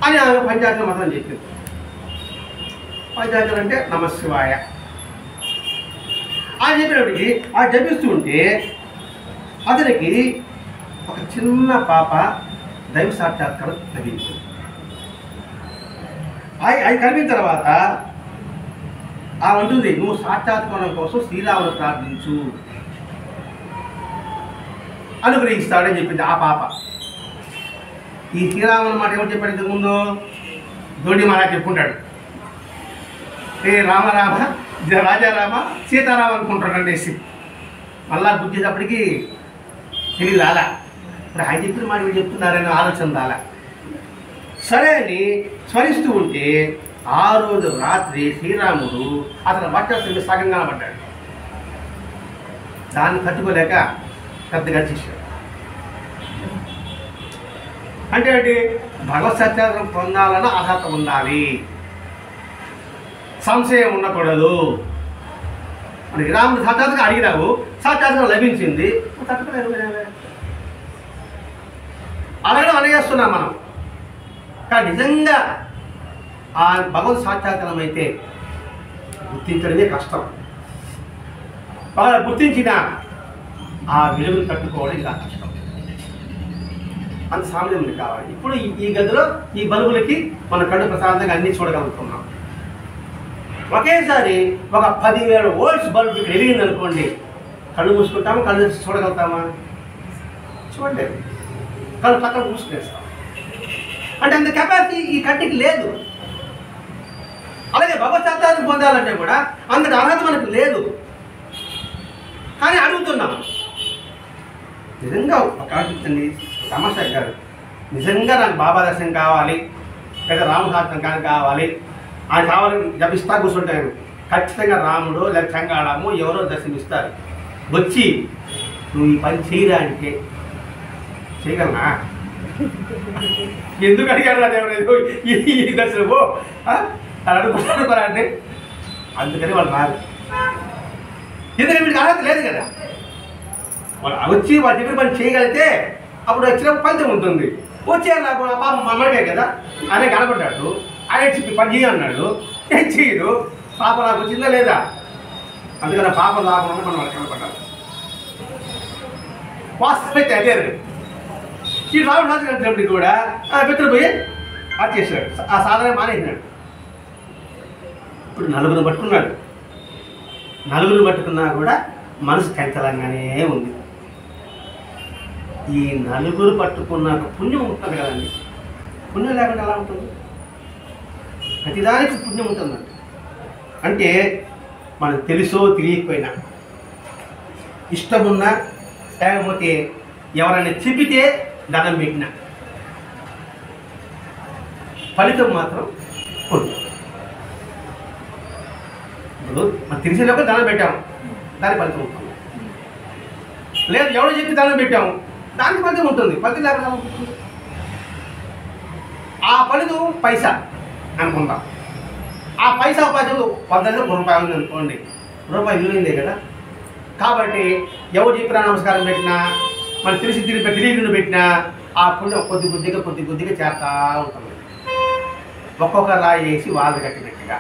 అని ఆమె పంచాక్షర మంత్రం చెప్పింది. పంచాక్షరం అంటే నమశివాయ అని చెప్పినప్పటికీ ఆ జపిస్తూ ఉంటే అతనికి ఒక చిన్న పాప దైవ సాక్షాత్కారం లభించింది. అది కలిగిన తర్వాత ఉంటుంది, నువ్వు సాక్షాత్కారం కోసం శ్రీరామును ప్రార్థించు, అనుగ్రహిస్తాడని చెప్పింది ఆ పాప. ఈ శ్రీరాముని మాట ఏమని చెప్పాడు ఇంతకుముందు, దోడి మాట చెప్పుకుంటాడు, ఏ రామరామ రాజారామ సీతారామ అనుకుంటాడు అనేసి. మళ్ళా గుర్చేటప్పటికి తెలియదు రాలా, ఇప్పుడు ఆయన చెప్పిన మాట వీళ్ళు చెప్తున్నారనే ఆలోచన రాలా. సరే అని స్మరిస్తూ ఉంటే ఆ రోజు రాత్రి శ్రీరాముడు అతను వక్షస్థలి సగంగా పడ్డాడు. దాన్ని తట్టుకోలేక పెద్దగా చేశాడు. అంటే ఏంటి, భగవత్ సత్యాగ్రహం పొందాలన్న అర్హత ఉండాలి, సంశయం ఉండకూడదు. మనకి రాముడు సాక్షాత్గా అడిగినావు, సాక్షాత్గా లభించింది, తట్టుకోలేదు. అడగడం అనేస్తున్నాం మనం, కానీ నిజంగా ఆ భగవత్ సాక్షాత్కారం అయితే గుర్తించడమే కష్టం. బాగా గుర్తించిన ఆ విలువను తట్టుకోవడం ఇలా కష్టం. అంత సామర్థ్యం కావాలి. ఇప్పుడు ఈ గదిలో ఈ బల్బులకి మన కళ్ళు ప్రశాంతంగా అన్నీ చూడగలుగుతున్నాం. ఒకేసారి ఒక 10,000 వోల్ట్స్ బల్బు ఇక్కడ వెలిగింది అనుకోండి, కళ్ళు మూసుకుంటామా, కళ్ళు చూడగలుగుతామా? చూడలేదు, కళ్ళు పక్కన మూసుకునేస్తాం. అంటే అంత కెపాసిటీ ఈ కంటికి లేదు. అలాగే భగవత్ సత్యాన్ని పొందాలంటే కూడా అంతటి అర్హత మనకు లేదు, కానీ అడుగుతున్నాం. నిజంగా ఒక ఆలోచించండి, తమాషా గారు, నిజంగా నాకు బాబా దర్శనం కావాలి, లేదా రామశాస్త్రం కానీ కావాలి, ఆయన కావాలని జపిస్తా కూర్చుంటాను. ఖచ్చితంగా రాముడు లేదా చంగాళము ఎవరో దర్శనమిస్తారు. వచ్చి నువ్వు ఈ పని చేయడానికి చేయగలనా? ఎందుకు అడిగారు అదేమో ఈ దర్శనము అడుగుతారంటే, అందుకని వాళ్ళు రాదు. ఎందుకంటే వీడికి అర్హత లేదు కదా. వాళ్ళు వచ్చి వాళ్ళ దగ్గర పని చేయగలిగితే అప్పుడు వచ్చినప్పుడు ఫలితం ఉంటుంది. వచ్చే నాకు ఆ పాప మమ్మడికే కదా, ఆయన కనపడ్డాడు, ఆయన చెప్పి పని చేయన్నాడు, ఏం చేయడు. పాప నాకు వచ్చిందా లేదా, అందుకని పాప రాకుండా మనం వాళ్ళకి కనపడ్డాడు. వాస్తవైతే అదే ఈ రాముడు రాజు కూడా పెద్దలు పోయి అది చేశాడు, ఆ సాధన మానేసినాడు. ఇప్పుడు నలుగురు పట్టుకున్నాడు. నలుగురు పట్టుకున్నా కూడా మనసు చంచలంగానే ఉంది. ఈ నలుగురు పట్టుకున్నాక పుణ్యం ఉంటుంది కదండి. పుణ్యం లేకుండా ఎలా ఉంటుంది? ప్రతిదానికి పుణ్యం ఉంటుందండి. అంటే మనకు తెలుసో తెలియకపోయినా, ఇష్టమున్నా లేకపోతే ఎవరైనా చెప్పితే దండం పెట్టినా ఫలితం మాత్రం పుణ్యం. ఇప్పుడు మనకు తెలిసేలోకి దండం పెట్టాము, దాని ఫలితం ఉంటుంది. లేదు ఎవడో చెప్పి దండం పెట్టాము, దానికి ఫలితం ఉంటుంది. ఫలితం లేకుండా ఉంటుంది. ఆ ఫలితం పైసా అనుకుందాం. ఆ పైసా పైసలు 100 రూపాయలు ఉంది అనుకోండి, రూపాయి విలువైందే కదా. కాబట్టి ఎవరు చెప్పినా నమస్కారం పెట్టినా, మనం తెలియకుండా పెట్టినా ఆ పుణ్యం కొద్ది కొద్దిగా చేస్తా ఉంటుంది. ఒక్కొక్క రాయి వేసి వాళ్ళు కట్టినట్టుగా.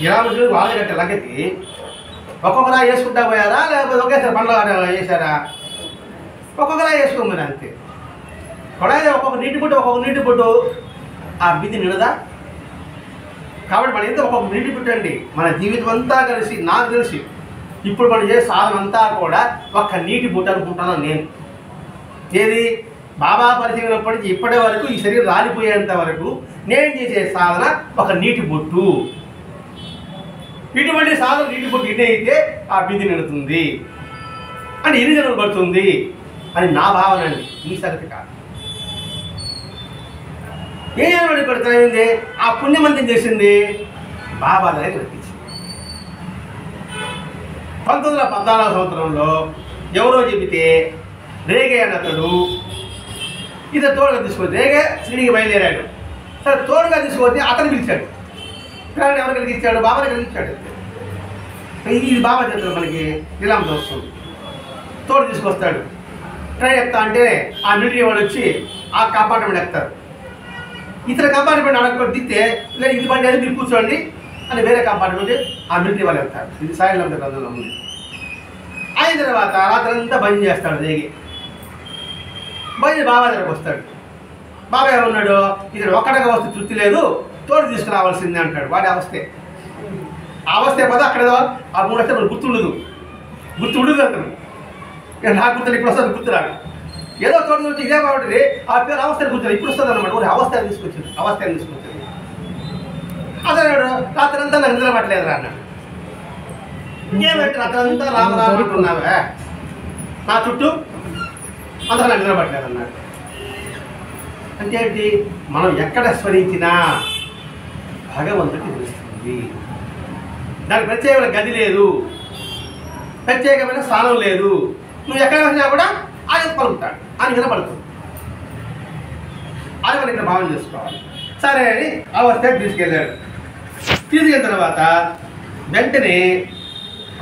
ఇలా రోజులు వాళ్ళు కట్టే లగ్గతి ఒక్కొక్క రాయి వేసుకుంటా పోయారా, లేకపోతే ఒకేసారి పండ్ల వేసారా? ఒక్కొక్క రాయి వేసుకోమని అంతే. కొడాయి ఒక్కొక్క నీటి బొట్టు ఆ బింది నిలదా. కాబట్టి మన ఎంత ఒక్కొక్క నీటి బొట్టు అండి. మన జీవితం అంతా కలిసి, నాకు తెలిసి ఇప్పుడు మనం చేసే సాధన అంతా కూడా ఒక్క నీటి బొట్టు అనుకుంటున్నాను నేను. ఏది బాబా పరిచయమైనప్పటి నుంచి ఇప్పటి వరకు, ఈ శరీరం రాలిపోయేంత వరకు నేను చేసే సాధన ఒక నీటి బొట్టు. ఇటువంటి సాధన నీటి బొట్టు ఇదే అయితే ఆ బింది నిలుతుంది అని ఇరు జనం పడుతుంది అని నా భావన అండి. ఈ సంగతి కాదు. ఏ జనం పడుతుంది? ఆ పుణ్యమంతం చేసింది బాబా దగ్గర నటించింది. 1914 సంవత్సరంలో ఎవరో చెబితే రేగే అన్నతడు ఇతను తోడుగా తీసుకొని రేగే సిరికి బయలుదేరాడు. సరే తోడుగా తీసుకొని అతను పిలిచాడు. పిల్లల్ని ఎవరు కలిగించాడు? బాబాని కలిగించాడు. ఇది బాబా చేతులు మనకి నిలాంతో వస్తుంది. తోడు తీసుకొస్తాడు. ట్రైన్ ఎక్కుతా అంటే ఆ మిలిటరీ వాడు వచ్చి ఆ కంపార్ట్మెంట్ ఎక్కుతారు. ఇతర కంపార్ట్మెంట్ అడగకుండా దిస్తే లేదు ఇది బండి అది మీరు కూర్చోండి అని వేరే కంపార్ట్మెంట్ ఆ మిలిటరీ వాళ్ళు వెళ్తారు. ఇది సాయంత్రం గ్రంథంలో ఉంది. అయిన తర్వాత రాత్రి అంతా బంద్ చేస్తాడు. రేగి బంద్ బాబా దగ్గరకు వస్తాడు. బాబా ఏమన్నాడు? ఇక్కడ ఒక్కడగా వస్తే తృప్తి లేదు, తోడు తీసుకురావాల్సిందే అంటాడు. వాడి అవస్థే పద అక్కడ ఆ 3 వస్తే మనకు గుర్తుండదు అతను. నాకు గుర్తులు ఇప్పుడు వస్తుంది, గుర్తురాడు. ఏదో తోడు వచ్చి ఇదే బాగుంటుంది, ఆ పేరు అవస్థ కూర్చొని ఇప్పుడు వస్తుంది అన్నమాట. ఊరి అవస్థ తీసుకొచ్చింది. అతను రాత్రి అంతా నాకు నిద్ర పట్టలేదు రా అన్నాడు. ఇంకేమంటే రాత్రంతా రామరామంటున్నావే నా చుట్టూ అంతా నాకు నిద్ర పట్టలేదు అన్నాడు. అంటే ఏంటి? మనం ఎక్కడ స్మరించినా భగవంతుడికి తెలుస్తుంది. దానికి ప్రత్యేకమైన గది లేదు, ప్రత్యేకమైన స్థానం లేదు. నువ్వు ఎక్కడ వచ్చినా కూడా ఆయన పలుకుతాడు, ఆయన వినపడుతుంది. అది మనం ఇక్కడ భావన చేసుకోవాలి. సరే అని అవస్థకి తీసుకెళ్ళాడు. తీసుకెళ్ళిన తర్వాత వెంటనే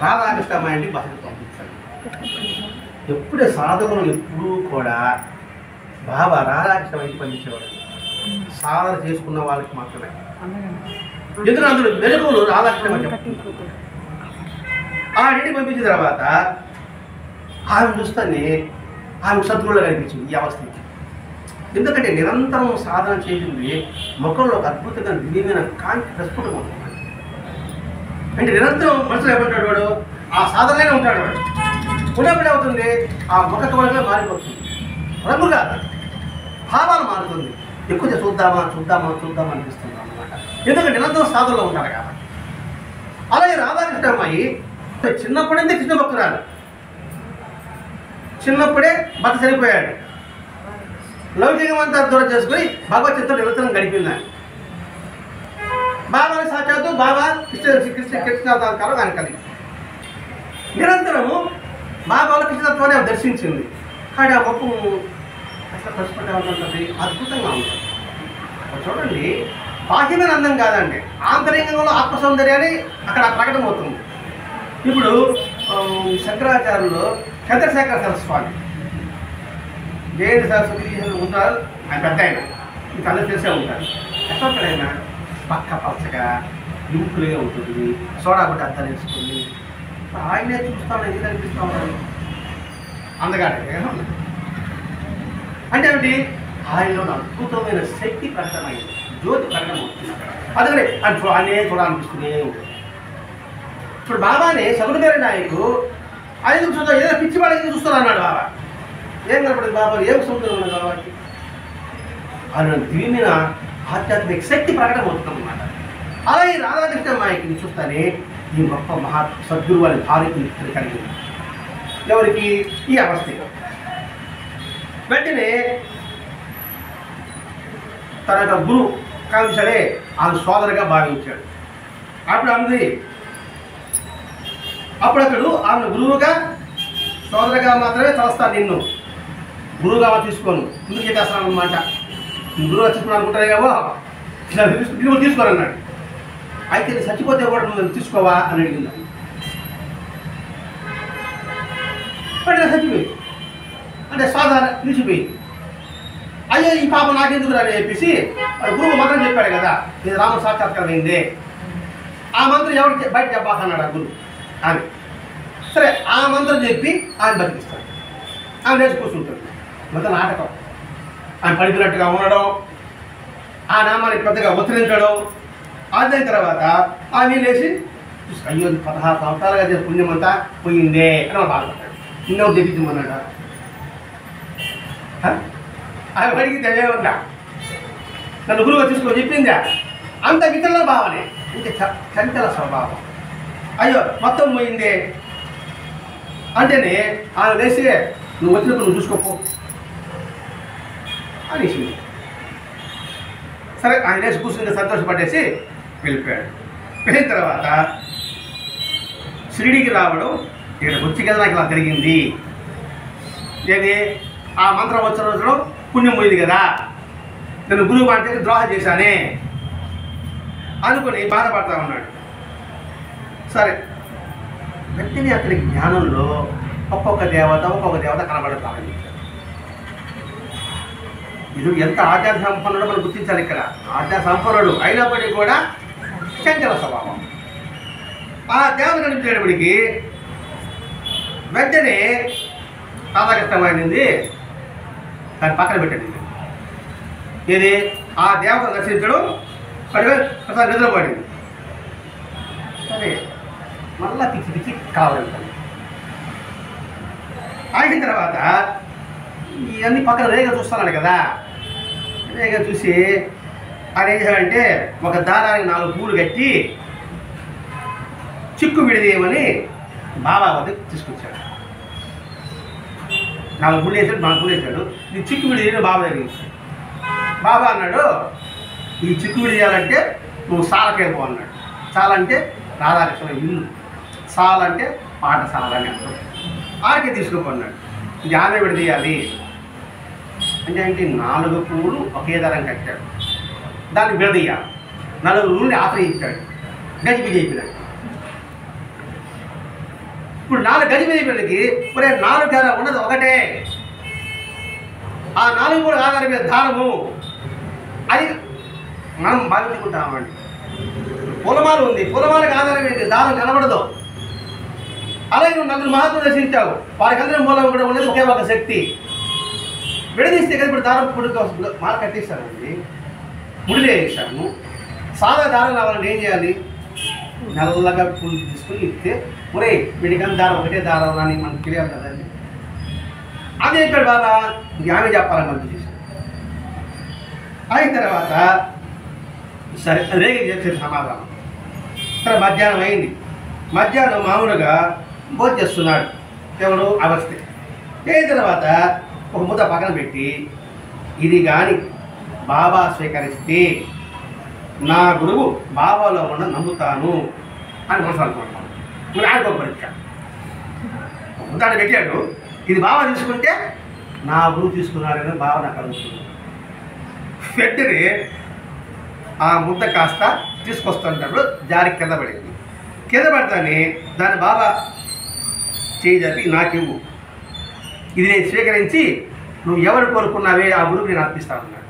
రాధాకృష్ణ ఇంటికి బస్సుకు పంపించాడు. ఎప్పుడే సాధకులు ఎప్పుడూ కూడా బాబా రాధాకృష్ణ ఇంటికి పంపించేవాడు. సాధన చేసుకున్న వాళ్ళకి మాత్రమే. ఎందుకంటే అందులో వెలుగులు రాధాకృష్ణ ఆ ఇంటికి పంపించిన తర్వాత ఆమె చూస్తానే ఆమె శత్రువులో కనిపించింది ఈ అవస్థకి. ఎందుకంటే నిరంతరం సాధన చేసింది ముఖంలో ఒక అద్భుతంగా దివ్యమైన కాంతి ప్రస్ఫుటం అవుతుంది. అంటే నిరంతరం మనసులో ఏమంటాడు వాడు? ఆ సాధనలోనే ఉంటాడు వాడు. ఉన్నప్పుడు అవుతుంది ఆ ముఖ కవలగా మారిపోతుంది. రంగు కాదు, భావాలు మారుతుంది. ఎక్కువ చూద్దామా అనిపిస్తుంది అన్నమాట. ఎందుకంటే నిరంతరం సాధనలో ఉంటారు కాబట్టి. అలాగే రాధాకృష్ణ అమ్మాయి చిన్నప్పుడే కృష్ణ భక్తురాలు. చిన్నప్పుడే భర్త చనిపోయాడు. లౌకికమంతా దూరం చేసుకుని భగవద్గీతతో నిరంతరం గడిపింది. బాబాని సాక్షాత్తు బాబా కృష్ణావతారం ఆయన కలిగి నిరంతరము బాబాలో కృష్ణత్వాన్ని దర్శించింది. కానీ ఆ ముఖం అట్లా ప్రస్ఫుటంగా అద్భుతంగా ఉంటుంది. చూడండి, బాహ్యమైన అందం కాదండి, ఆంతరికంలో ఆత్మ సౌందర్యాన్ని అక్కడ ప్రకటమవుతుంది. ఇప్పుడు శంకరాచార్యులు చంద్రశేఖర సరస్వామి జయంతి సరస్వతి ఉంటారు. ఆయన పెద్ద ఆయన, మీకు అందరూ తెలిసే ఉంటారు. ఎక్కడైనా పక్క పచ్చగా యూపులుగా ఉంటుంది, సోడా కొట్టి అర్థం వేసుకుంది. ఆయనే చూస్తాడు, ఎందుకు అనిపిస్తూ ఉంటాడు అందగాడే. అంటే ఏమిటి? ఆయనలో అద్భుతమైన శక్తి ప్రకటమైంది, జ్యోతి ప్రకటమవుతుంది. అందుకని ఆయనే చూడాలనిపిస్తూనే ఉంటుంది. ఇప్పుడు బాబానే సగుణమైన నాయకు ఆయన చూస్తా, ఏదో పిచ్చి వాళ్ళకి చూస్తాను అన్నాడు బాబా. ఏం కనపడదు బాబా, ఏం సముద్రం ఉన్నది బాబాకి అని దీని మీద ఆధ్యాత్మిక శక్తి ప్రకటన అవుతుంది అన్నమాట. అలాగే రాధాకృష్ణ మాయకి చూస్తానే ఈ గొప్ప మహా సద్గురు వారి భార్యకు కలిగింది. ఎవరికి? ఈ అవస్థ. వెంటనే తన యొక్క గురు కాంక్షలే ఆమె సోదరుగా భావించాడు. అప్పుడు అంది, అప్పుడు అతడు ఆమెను గురువుగా సోదరుగా మాత్రమే తలస్తాను, నిన్ను గురువుగా తీసుకోను. ముందుకు చెప్పేస్తాను అనమాట. గురువుగా తీసుకుని అనుకుంటారేమో, నువ్వు తీసుకోను అన్నాడు. అయితే నేను చచ్చిపోతే కూడా నువ్వు తీసుకోవా అని అడిగింది. అంటే చచ్చిపోయి అంటే సాధారణ నిలిచిపోయి, అయ్యో ఈ పాప నాకెందుకు అని చెప్పేసి గురువు మంత్రం చెప్పాడు కదా, ఇది రామ సాక్షాత్కారం అయింది, ఆ మంత్రం ఎవరికి బయట చెప్పాలన్నాడు ఆ గురువు. ఆమె సరే ఆ మంత్రం చెప్పి ఆయన బతికిస్తాడు. ఆమె లేచి కూర్చుంటుంది. మొత్తం నాటకం. ఆయన పడిపోయినట్టుగా ఉండడం, ఆ నామాన్ని పెద్దగా ఉత్తరించడం. అయిన తర్వాత ఆమె లేచి అయ్యో 16 సంవత్సరాలుగా చేసే పుణ్యం అంతా పోయిందే అని మనం బాధపడ్డాడు. ఇన్నో తెప్పించమన్నాడు. ఆయన అడిగితే ఏమన్నా నన్ను గురువుగా తీసుకొని చెప్పిందా? అంత విచలన భావనే, ఇంకా చంచల స్వభావం. అయ్యో మొత్తం పోయిందే అంటేనే ఆయన లేచి నువ్వు వచ్చినప్పుడు నువ్వు చూసుకోపో అనేసి. సరే ఆయన లేచి కూర్చుని సంతోషపడేసి వెళ్ళిపోయాడు. వెళ్ళిన తర్వాత షిరిడీకి రావడం, ఇక్కడ వచ్చి కదా నాకు ఇలా జరిగింది, ఏది ఆ మంత్రం వచ్చిన రోజులో పుణ్యం పోయింది కదా, నేను గురువు మాట ద్రోహం చేశానే అనుకుని బాధపడతా ఉన్నాడు. సరే వెంటనే అక్కడి జ్ఞానంలో ఒక్కొక్క దేవత కనబడతామని చెప్పారు. ఇది ఎంత ఆధ్యాత్మిక సంపన్నుడో మనం గుర్తించాలి. ఇక్కడ ఆధ్యాత్మిక సంపన్నుడు అయినప్పటికీ కూడా చంచల స్వభావం. ఆ దేవత కనిపించేటప్పటికి వెంటనే రాధాకృష్ణమైంది దాన్ని పక్కన పెట్టండి. ఇది ఆ దేవత దర్శించడం ఒకసారి నిద్రపడింది. సరే మళ్ళా పిచ్చి పిచ్చి కావాలి. అయిన తర్వాత ఇవన్నీ పక్కన రేగ చూస్తున్నాడు కదా, రేగ చూసి ఆయన ఏం చేశాడంటే ఒక దారానికి 4 పూలు కట్టి చిక్కు విడిదేయమని బాబా వద్దకు తీసుకొచ్చాడు. 4 పూలు వేసాడు, 4 పూలు వేసాడు. నీ చిక్కు విడిదేయని బాబా జరిగింది. బాబా అన్నాడు, ఈ చిక్కు విడిదేయాలంటే నువ్వు సాలకేపో అన్నాడు. సాలంటే రాధాకృష్ణ ఇల్లు, సాలంటే పాఠశాల అని అర్థం. ఆడికే తీసుకుపోన్నాడు. ఇది ఆమె విడదీయాలి అంటే 4 పువ్వులు ఒకే ధరం కట్టాడు, దాన్ని విడదీయాలి. 4 ఊళ్ళని ఆశ్రయించాడు, గజిబిజి అయిపోయినాడు. ఇప్పుడు 4 గజిబిజి అయిపోయినకి మరి 4 ధర ఉన్నది ఒకటే, ఆ 4 కూడా ఆధారం మీద దానము అది మనం భావించుకుంటామండి. పూలమాల ఉంది, పూలమాలకు ఆధారం ఏంటి? దానం కనబడదు. అలాగే నువ్వు 4 మహాత్ములు దర్శించావు, వారికందరం మూలం కూడా ఉండేది ఒకే ఒక శక్తి. విడదీస్తే కదా ఇప్పుడు దారం పుడి మాల కట్టేస్తానండి, ముడిలే వేసాము. సాదా దారం రావాలంటే ఏం చేయాలి? నల్లగా పుల్లు తీసుకుని ఇస్తే ఒరే వీడికన్నా దారం ఒకటే దారం అని మనకు తెలియాలి కదండి. అదే ఇక్కడ బాబా ఆమె చెప్పాలని మనకు చేశాను. అయిన తర్వాత సరే రేగి చేసే సమాధానం. సరే మధ్యాహ్నం అయింది. మధ్యాహ్నం మామూలుగా భోజనం చేస్తున్నాడు ఎవరు? అవస్థ. అయిన తర్వాత ఒక ముద్ద పక్కన పెట్టి ఇది కానీ బాబా స్వీకరిస్తే నా గురువు బాబాలో ఉన్న నమ్ముతాను అని మనసు అనుకుంటాను. మీరు ఆడుకో పరీక్ష ముద్దాన్ని పెట్టాడు, ఇది బాబా తీసుకుంటే నా గురువు తీసుకున్నాడని బాబా నాకు అడుగుతున్నాడు. వెంటనే ఆ ముద్ద కాస్త తీసుకొస్తున్నప్పుడు జారి కింద పడింది. కింద పడతానే దాన్ని బాబా చేయి చెప్పి నాకివ్వు, ఇది నేను స్వీకరించి నువ్వు ఎవరు కోరుకున్నావే ఆ గురువుకి నేను అర్పిస్తానన్నాడు.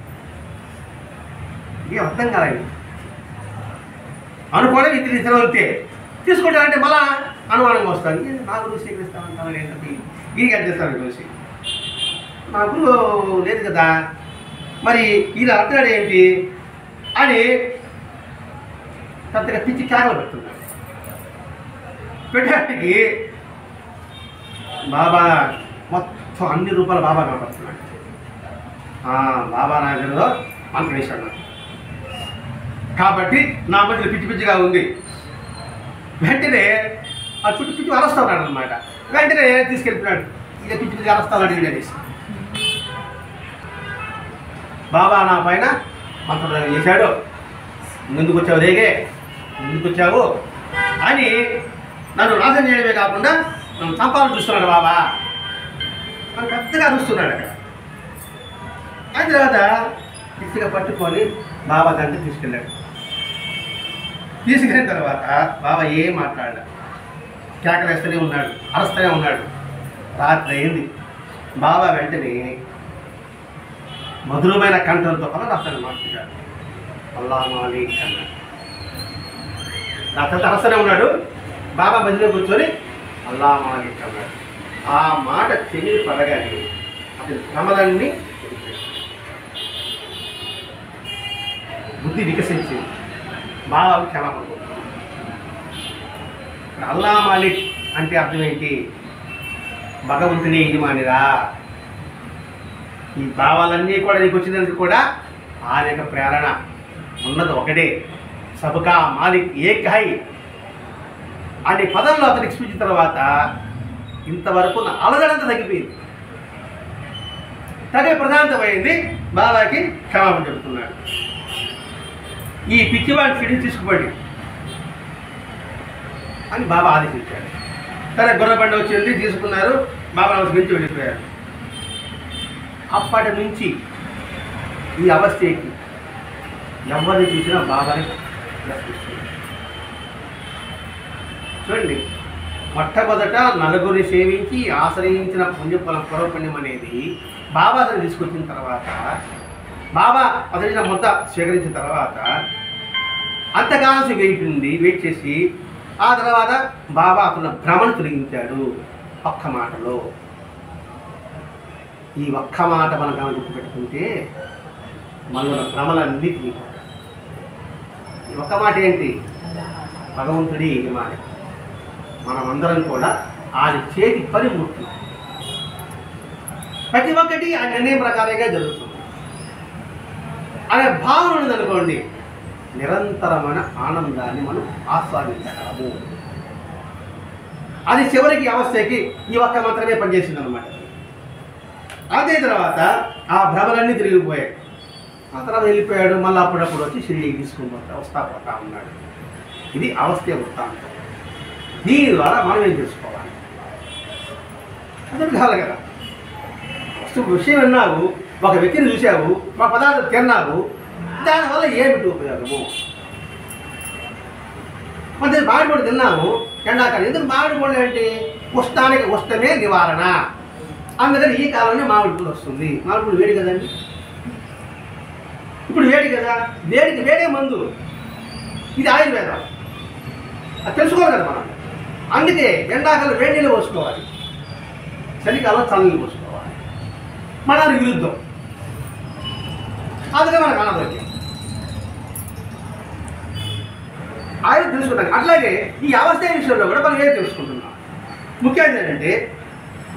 ఏం అర్థం కాలేదు అనుకోవడం ఇది నిజమంతే. తీసుకుంటానంటే మళ్ళా అనుమానంగా వస్తాను, నా గురువు స్వీకరిస్తానంటాను ఏంటంటే ఈయనకి అడ్చేస్తాను చూసి నా గురువు లేదు కదా, మరి ఈయన అర్థాడు ఏంటి అని పెద్దగా పిచ్చి కేకలు పెడుతున్నాడు. పెట్టడానికి బాబా మొత్తం మొత్తం అన్ని రూపాయలు బాబా కనపడుతున్నాడు. బాబా నాగరిలో మంత్రం వేశాడు నాకు. కాబట్టి నా మధ్యలో పిచ్చి పిచ్చిగా ఉంది. వెంటనే ఆ చుట్టూ పిచ్చి అరస్తా ఉన్నాడు అనమాట. వెంటనే తీసుకెళ్ళిపోయాడు. ఇక పిచ్చి పిచ్చి అరస్తాడు అనేసి బాబా నా పైన మంత్రం చేశాడు. ముందుకు వచ్చావు రేగే, ముందుకు వచ్చావు అని నన్ను నాశనం చేయడమే కాకుండా నన్ను చంపాలని చూస్తున్నాడు బాబా అని పెద్దగా అరుస్తున్నాడు అక్కడ. అయిన తర్వాత పిచ్చిగా పట్టుకొని బాబా దగ్గర తీసుకెళ్ళాడు. తీసుకెళ్ళిన తర్వాత బాబా ఏం మాట్లాడాడు, కేకలేస్తూనే ఉన్నాడు, అరుస్తూనే ఉన్నాడు. రాత్రి అయింది. బాబా వెంటనే మధురమైన కంఠంతో కల రాస్తాడు మాట్లాడాడు. అల్లా మాలిక్ అన్నాడు. రాత్రి అరుస్తూనే ఉన్నాడు. బాబా మధ్యలో కూర్చొని అల్లా మాలిక్ అన్నాడు. ఆ మాట చెవి పడగానే అతని క్రమలన్నీ బుద్ధి వికసించింది. బాబా క్షమాపణ. అల్లా మాలిక్ అంటే అర్థం ఏంటి? భగవంతుని యజమానిరా. ఈ భావాలన్నీ కూడా నీకు వచ్చినందుకు కూడా ఆయన యొక్క ప్రేరణ ఉన్నది ఒకటే. సబ్కా మాలిక్ ఏక్ హై అనే పదంలో అతనికి సూచించిన తర్వాత ఇంతవరకు నా అలగడంతా తగ్గిపోయింది. తగే ప్రశాంతమైంది. బాబాకి క్షమాపణ చెబుతున్నాడు. ఈ పిచ్చివాడిని ఫిడిని తీసుకుపడి అని బాబా ఆదేశించాడు. సరే గుర్రబండి వచ్చింది, తీసుకున్నారు. బాబా గురించి వెళ్ళిపోయారు. అప్పటి నుంచి ఈ అవస్థకి ఎవరిని చూసినా బాబాని దర్శిస్తున్నారు. చూడండి, మొట్టమొదట నలుగురిని సేవించి ఆశ్రయించిన పూర్వపుణ్యం అనేది బాబా అతను తీసుకొచ్చిన తర్వాత, బాబా అతని మొత్త స్వీకరించిన తర్వాత అంతకాలం వెయిట్ చేసి ఆ తర్వాత బాబా అతను భ్రమను తొలగించాడు ఒక్క మాటలో. ఈ ఒక్క మాట మనం కానీ గుర్తుపెట్టుకుంటే మనలో భ్రమలన్నీ తీరిపోతాయి. ఈ ఒక్క మాట ఏంటి? భగవంతుడి యజమాని, మనమందరం కూడా ఆయన చేతి పనిమూర్తి. ప్రతి ఒక్కటి ఆ నిర్ణయం ప్రకారంగా జరుగుతుంది అనే భావన ఉందనుకోండి, నిరంతరమైన ఆనందాన్ని మనం ఆస్వాదించగలము. అది చివరికి అవస్థకి ఈ ఒక్క మాత్రమే పనిచేసింది అనమాట. అదే తర్వాత ఆ భ్రమలన్నీ తిరిగిపోయాయి. ఆ తర్వాత వెళ్ళిపోయాడు. మళ్ళీ అప్పుడప్పుడు వచ్చి షిరిడీకి తీసుకుని వస్తా పోతా ఉన్నాడు. ఇది అవస్థ వృత్తాంతం. దీని ద్వారా మనం ఏం తెలుసుకోవాలి? అదే కాదు కదా. విషయం విన్నావు, ఒక వ్యక్తిని చూసావు, ఒక పదార్థం తిన్నావు, దానివల్ల ఏమిటి ఉపయోగము? మరి మామిడిపండు తిన్నాము ఎండాకాలం. ఎందుకు మామిడిపండు ఏంటి? ఉష్ణమే నివారణ. అందుకని ఈ కాలంలో మామిడిపండు వస్తుంది. మామిడిపండు వేడి కదండి, ఇప్పుడు వేడి కదా. వేడికి వేడే మందు. ఇది ఆయుర్వేదం. అది తెలుసుకోవాలి కదా మనం. అందుకే ఎండాకాలం వేడి నీళ్ళు పోసుకోవాలి, చలికాలం చల్లనీళ్ళు పోసుకోవాలి. మనకు విరుద్ధం. అందుకే మనకు అనారోగ్యం. ఆయన తెలుసుకుంటాను. అట్లాగే ఈ అవస్థ విషయంలో కూడా మనం ఏం తెలుసుకుంటున్నాం? ముఖ్యంగా ఏంటంటే,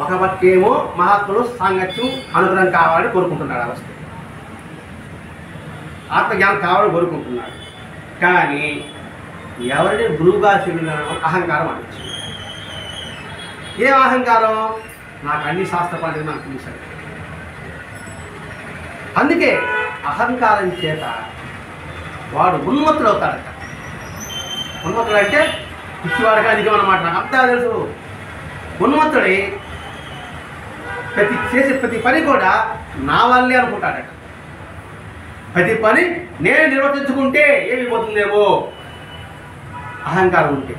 ఒక పక్కేమో మహాత్ములు సాంగత్యం అనుగ్రహం కావాలని కోరుకుంటున్నాడు. అవస్థ ఆత్మజ్ఞానం కావాలని కోరుకుంటున్నాడు. కానీ ఎవరిని గురువుగా చెందిన అహంకారం అనొచ్చు. ఏం అహంకారం? నాకు అన్ని శాస్త్ర పండితులు నాకు తెలిసాడు. అందుకే అహంకారం చేత వాడు ఉన్మత్తుడు అవుతాడట. ఉన్మత్తుడు అంటే పిచ్చివాడిగా అధికం అన్నమాట. నాకు అంతా తెలుసు. ఉన్మత్తుడి చేసే ప్రతి పని కూడా నా వల్లే అనుకుంటాడట. ప్రతి పని నేను నిర్వర్తించుకుంటే ఏమైపోతుందేమో అహంకారం ఉంటే,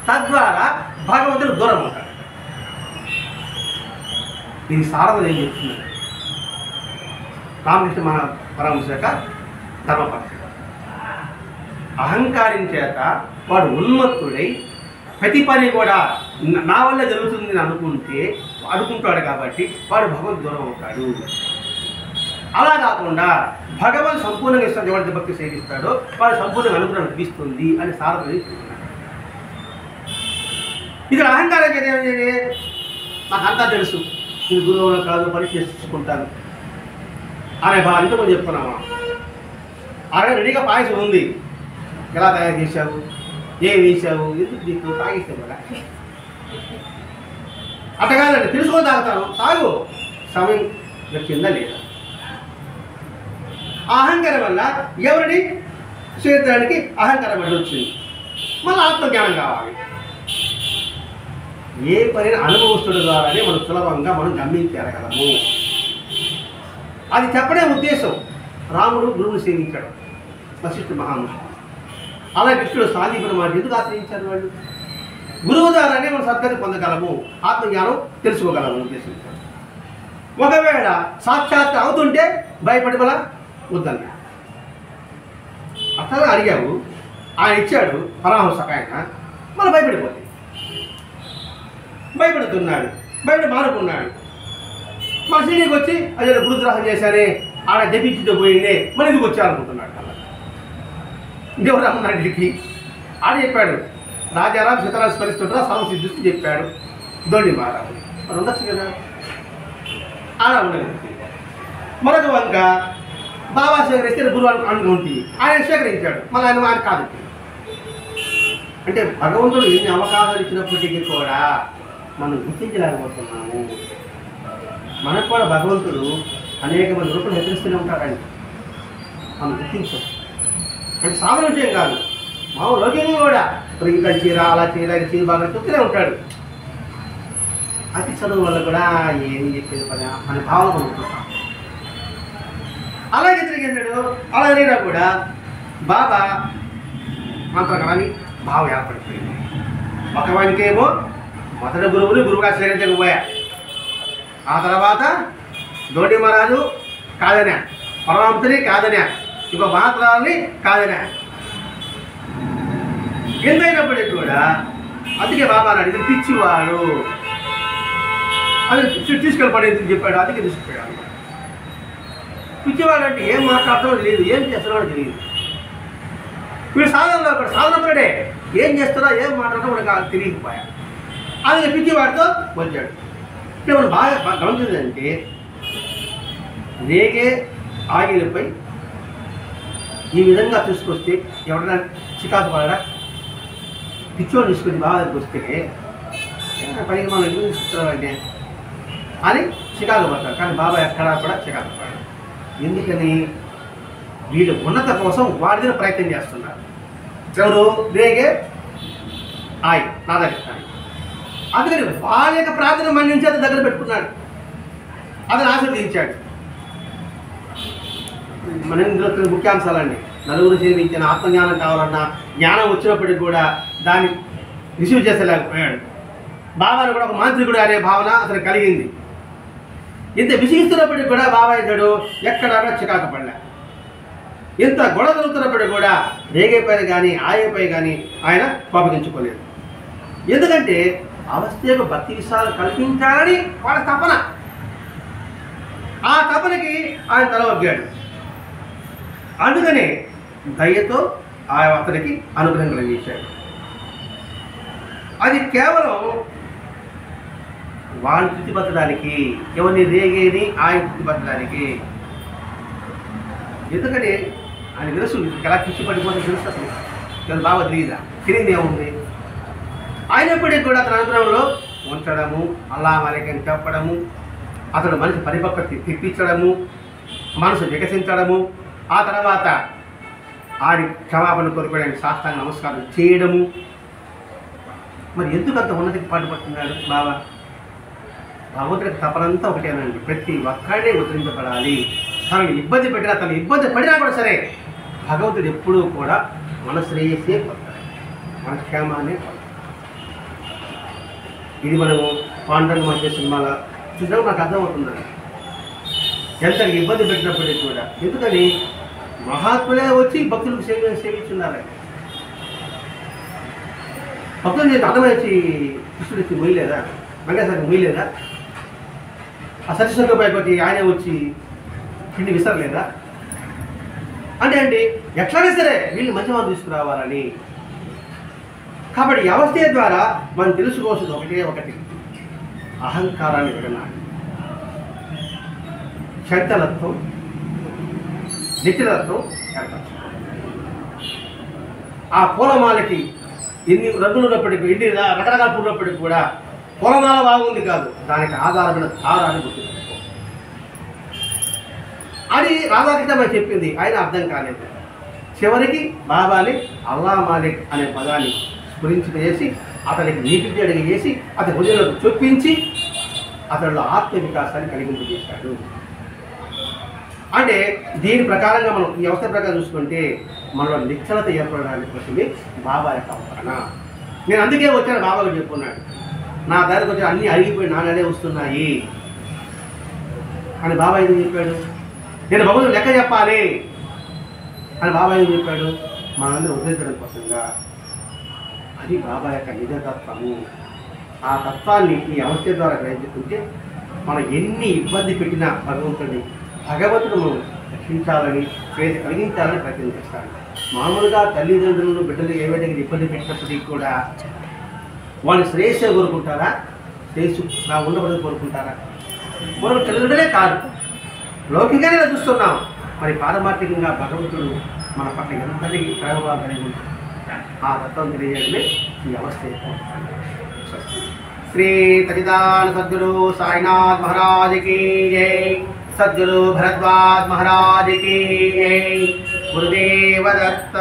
తద్వారా భగవంతుడు దూరం అవుతాడు. ఇది శారద ఏం చెప్తున్నారు? రామకృష్ణ మన పరమహంస యొక్క ధర్మపత్రిక. అహంకారం చేత వాడు ఉన్మత్తుడై ప్రతి పని కూడా నా వల్ల జరుగుతుందని అనుకుంటాడు కాబట్టి వాడు భగవంతుడు దూరం అవుతాడు. అలా కాకుండా భగవాన్ సంపూర్ణంగా ఇష్టం ఎవరి భక్తి సేవిస్తాడో వాడు సంపూర్ణంగా అనుగ్రహం లభిస్తుంది అని శారద చెప్తున్నాడు. ఇక్కడ అహంకారం ఏదేమి? నాకు అంతా తెలుసు, నేను గురువులో కాదు పరీక్ష చేసుకుంటాను అనే భార్యతో మనం చెప్పుకున్నామా. అలాగే రెడీగా పాయసం ఉంది, ఎలా తయారు చేశావు, ఏం వేసావు, ఎందుకు నీకు తాగేసావు కదా. అట్లా కాదండి, తెలుసుకొని తాగుతాను, తాగు, సమయం వచ్చిందా లేదా. ఆ అహంకారం వల్ల ఎవరిని క్షేత్రానికి అహంకారం అడ్డు వచ్చింది. మళ్ళీ ఆత్మజ్ఞానం కావాలి. ఏ పని అనుభవస్తుడు ద్వారానే మనం సులభంగా మనం గమనించగలము. అది చెప్పడే ఉద్దేశం. రాముడు గురువుని సేవించాడు, వశిష్ఠ మహాముని. అలా కృష్ణుడు సాధీపురం మాట ఎందుకు ఆశ్రయించారు వాళ్ళు? గురువు ద్వారానే మనం సద్గతి పొందగలము, ఆత్మజ్ఞానం తెలుసుకోగలము ఉద్దేశించాడు. ఒకవేళ సాక్షాత్ అవుతుంటే భయపడి మళ్ళా వద్దన్న. అట్లా అడిగావు, ఆయన ఇచ్చాడు పరామర్శక ఆయన, మళ్ళీ భయపడిపోతుంది. భయపడుతున్నాడు, భయపడి మానుకున్నాడు. మన శ్రీనికి వచ్చి అదే గురుద్రోహం చేశానే, ఆడ జపించుతో పోయిందే, మరి ఎందుకు వచ్చారనుకుంటున్నాడు. దేవుడు రమ్మన్నాడికి ఆడ చెప్పాడు, రాజారాం సీతారాం స్మరిస్తుంటారా సర్వసిద్ధిస్తూ చెప్పాడు. దోడి మహారాజు మరి ఉండొచ్చు కదా, ఆడ ఉండలేదు. మరొక వంక బాబా స్వీకరిస్తే గురువు అనుకుంటుంది, ఆయన స్వీకరించాడు, మళ్ళీ ఆయన కాదు. అంటే భగవంతుడు ఎన్ని అవకాశాలు ఇచ్చినప్పటికీ కూడా మనం గుర్తించలేకపోతున్నాము. మనకు కూడా భగవంతుడు అనేక మంది రూపాయలు హెచ్చరిస్తూనే ఉంటాడండి, మనం గుర్తించాం. అంటే సాధారణ విషయం కాదు, మామూలు లోకంలో కూడా ఇంకా చీర అలా చీర చీర బాగా చెప్తూనే ఉంటాడు. అతి చదువు వల్ల కూడా ఏమి చెప్పేది పని అనే భావన కొనుక్కుంటాం. అలాగే తిరిగేశాడు. అలాగైనా కూడా బాబా మంత్రకళని భావం ఏర్పడిపోయింది. ఒకవానికేమో మొదటి గురువుని గురువుగా స్వీకరించకపోయా, ఆ తర్వాత దోడి మహారాజు కాదనా, పరమాంతుని కాదనా, ఇంకో మహాత్రాలని కాదనా. ఎంతైనప్పటికీ కూడా అందుకే బాబా అడిగి పిచ్చివాడు అది తీసుకెళ్ళి పడేది చెప్పాడు. అందుకే తీసుకుపోయాడు. పిచ్చివాడు అంటే ఏం మాట్లాడతాడో తెలియదు, ఏం చేస్తున్నాడో తెలియదు. వీడు సాధనలో కూడా సాధనపడే ఏం చేస్తాడో ఏం మాట్లాడటో మనకు తెలియకపోయా. అందుకే పిచ్చివాడితో వచ్చాడు. ఇప్పుడు మనం బాగా గమనించిందంటే రేగే ఆగిలపై ఈ విధంగా తీసుకొస్తే ఎవరైనా చికాకు పడడా, పిచ్చోడు తీసుకొని బాగా వస్తే పైకి మనం ఎందుకు తీసుకుంటామంటే అని చికాకు పడతారు. కానీ బాబా ఎక్కడా కూడా చికాకు పడాడు. ఎందుకని వీళ్ళు ఉన్నత కోసం వాడిన ప్రయత్నం చేస్తున్నారు. ఎవరు రేగే ఆయి నా దగ్గర. అందుకని వాళ్ళ యొక్క ప్రార్థన మన్నించి అది దగ్గర పెట్టుకున్నాడు, అతను ఆశీర్వదించాడు. మన ఇందులో ముఖ్యాంశాలండి. నలుగురు సేవించిన ఆత్మజ్ఞానం కావాలన్నా జ్ఞానం వచ్చినప్పటికి కూడా దాన్ని రిసీవ్ చేసేలేకపోయాడు. బాబాను కూడా ఒక మాంత్రికుడు అనే భావన అతను కలిగింది. ఇంత విసిగిస్తున్నప్పటికి కూడా బాబా ఇచ్చాడు, ఎక్కడా చికాకు పడలే. ఇంత గొడవ జరుగుతున్నప్పటికీ కూడా రేగేపై కానీ ఆయపై కానీ ఆయన కోపగించుకోలేదు. ఎందుకంటే అవస్థకు భక్తి విషయాలు కల్పించాలని వాళ్ళ తపన. ఆ తపనకి ఆయన తలవగ్గాడు. అందుకనే దయతో అతనికి అనుగ్రహం కలిగించాడు. అది కేవలం వాళ్ళు తృప్తిపరచడానికి, ఎవరిని రేగేది ఆయన తృప్తిపరచడానికి. ఎందుకంటే ఆయన తెలుసు ఎలా పిచ్చి పడిపోతే తెలుసు. అసలు బాగా తెలియదు ఏముంది. అయినప్పటికీ కూడా అతని అనుగ్రహంలో ఉంచడము, అల్లా మలికని చెప్పడము, అతడు మనిషి పరిపక్వత తెప్పించడము, మనసు వికసించడము, ఆ తర్వాత ఆడి క్షమాపణ కోరుకోవడానికి సాష్టాంగ నమస్కారం చేయడము. మరి ఎందుకు అంత ఉన్నతికి పాటుపడుతున్నాడు బాబా? భగవంతుడికి తపనంతా ఒకటేనండి, ప్రతి ఒక్కడే ఉద్ధరించబడాలి. తనని ఇబ్బంది పెట్టినా, తను ఇబ్బంది పడినా కూడా సరే భగవంతుడు ఎప్పుడూ కూడా మన శ్రేయస్సే పొందాలి, మన క్షేమాన్ని పొందాలి. ఇది మనము పాండవ మధ్య సినిమాలో చూసినప్పుడు నాకు అర్థమవుతుందండి. ఎంత ఇబ్బంది పెట్టినప్పటికీ కూడా. ఎందుకని మహాత్ములే వచ్చి భక్తులకు సేవించున్నారండి. భక్తులు చేసి అర్థమేసి కృష్ణుడికి మొయ్యలేదా, వెంకటేశ్వరికి మొయ్యలేదా, ఆ సత్యశంకర పైకి ఆయనే వచ్చి పిండి విసరలేదా? అంటే ఎట్లయినా సరే వీళ్ళు మంచి వాళ్ళు తీసుకురావాలని. కాబట్టి ఈ అవస్థ ద్వారా మనం తెలుసుకోవాల్సింది ఒకటే ఒకటి, అహంకారాన్ని విడనాలి. చంచలత్వం, నిశ్చలత్వం ఏర్పరచాలి. ఆ పూలమాలకి ఎన్ని రంగులు ఉన్నప్పటికీ, ఎన్ని రకరకాల పూలు ఉన్నప్పటికీ కూడా పూలమాల బాగుంది కాదు, దానికి ఆధారమైన దారాన్ని గుర్తుపెట్టుకో అని రాధాకృష్ణ చెప్పింది. ఆయన అర్థం కాలేదు. చివరికి బాబాని అల్లా మాలిక్ అనే పదాన్ని స్ఫురించి చేసి అతనికి నీటి అడిగి చేసి అతని హృదయంలో చొప్పించి అతనిలో ఆత్మ వికాసాన్ని కలిగింపజేశాడు. అంటే దీని ప్రకారంగా మనం ఈ అవస్థ ప్రకారం చూసుకుంటే మనలో నిశ్చలత ఏర్పడడానికి కోసమే బాబా యొక్క అవతరణ. నేను అందుకే వచ్చాను, బాబాకు చెప్పుకున్నాడు. నా దగ్గరకు వచ్చి అన్నీ అరిగిపోయి నానే వస్తున్నాయి అని బాబా ఎందుకు చెప్పాడు? నేను భగవంతుడు లెక్క చెప్పాలి అని బాబా ఎందుకు చెప్పాడు? మనందరూ ఉద్ధరించడం కోసంగా. అది బాబా యొక్క నిజతత్వము. ఆ తత్వాన్ని ఈ అవస్థ ద్వారా గ్రహించుకుంటే మనం ఎన్ని ఇబ్బంది పెట్టినా భగవంతుడు మనం రక్షించాలని, స్వేచ్ఛ కలిగించాలని ప్రయత్నం చేస్తాడు. మామూలుగా తల్లిదండ్రులను బిడ్డలు ఏ విధంగా ఇబ్బంది పెట్టినప్పటికీ కూడా వాళ్ళు శ్రేయస్సు కోరుకుంటారా? శ్రేయస్సు నా ఉండబడి కోరుకుంటారా? మనం తల్లిదండ్రులే కాదు, లౌకికంగానే చూస్తున్నాం. మరి పారమార్థికంగా భగవంతుడు మన పట్ల ఎంతటి ప్రభావం కలిగి ఉంటుంది. ఆ తత్వం తెలియజేయడమే ఈ అవస్థ. శ్రీ సచిదాన సద్గురు సాయినాథ్ महाराज की जय, सद्गुरु भरद्वाज महाराज की जय, गुरुदेव दत्त।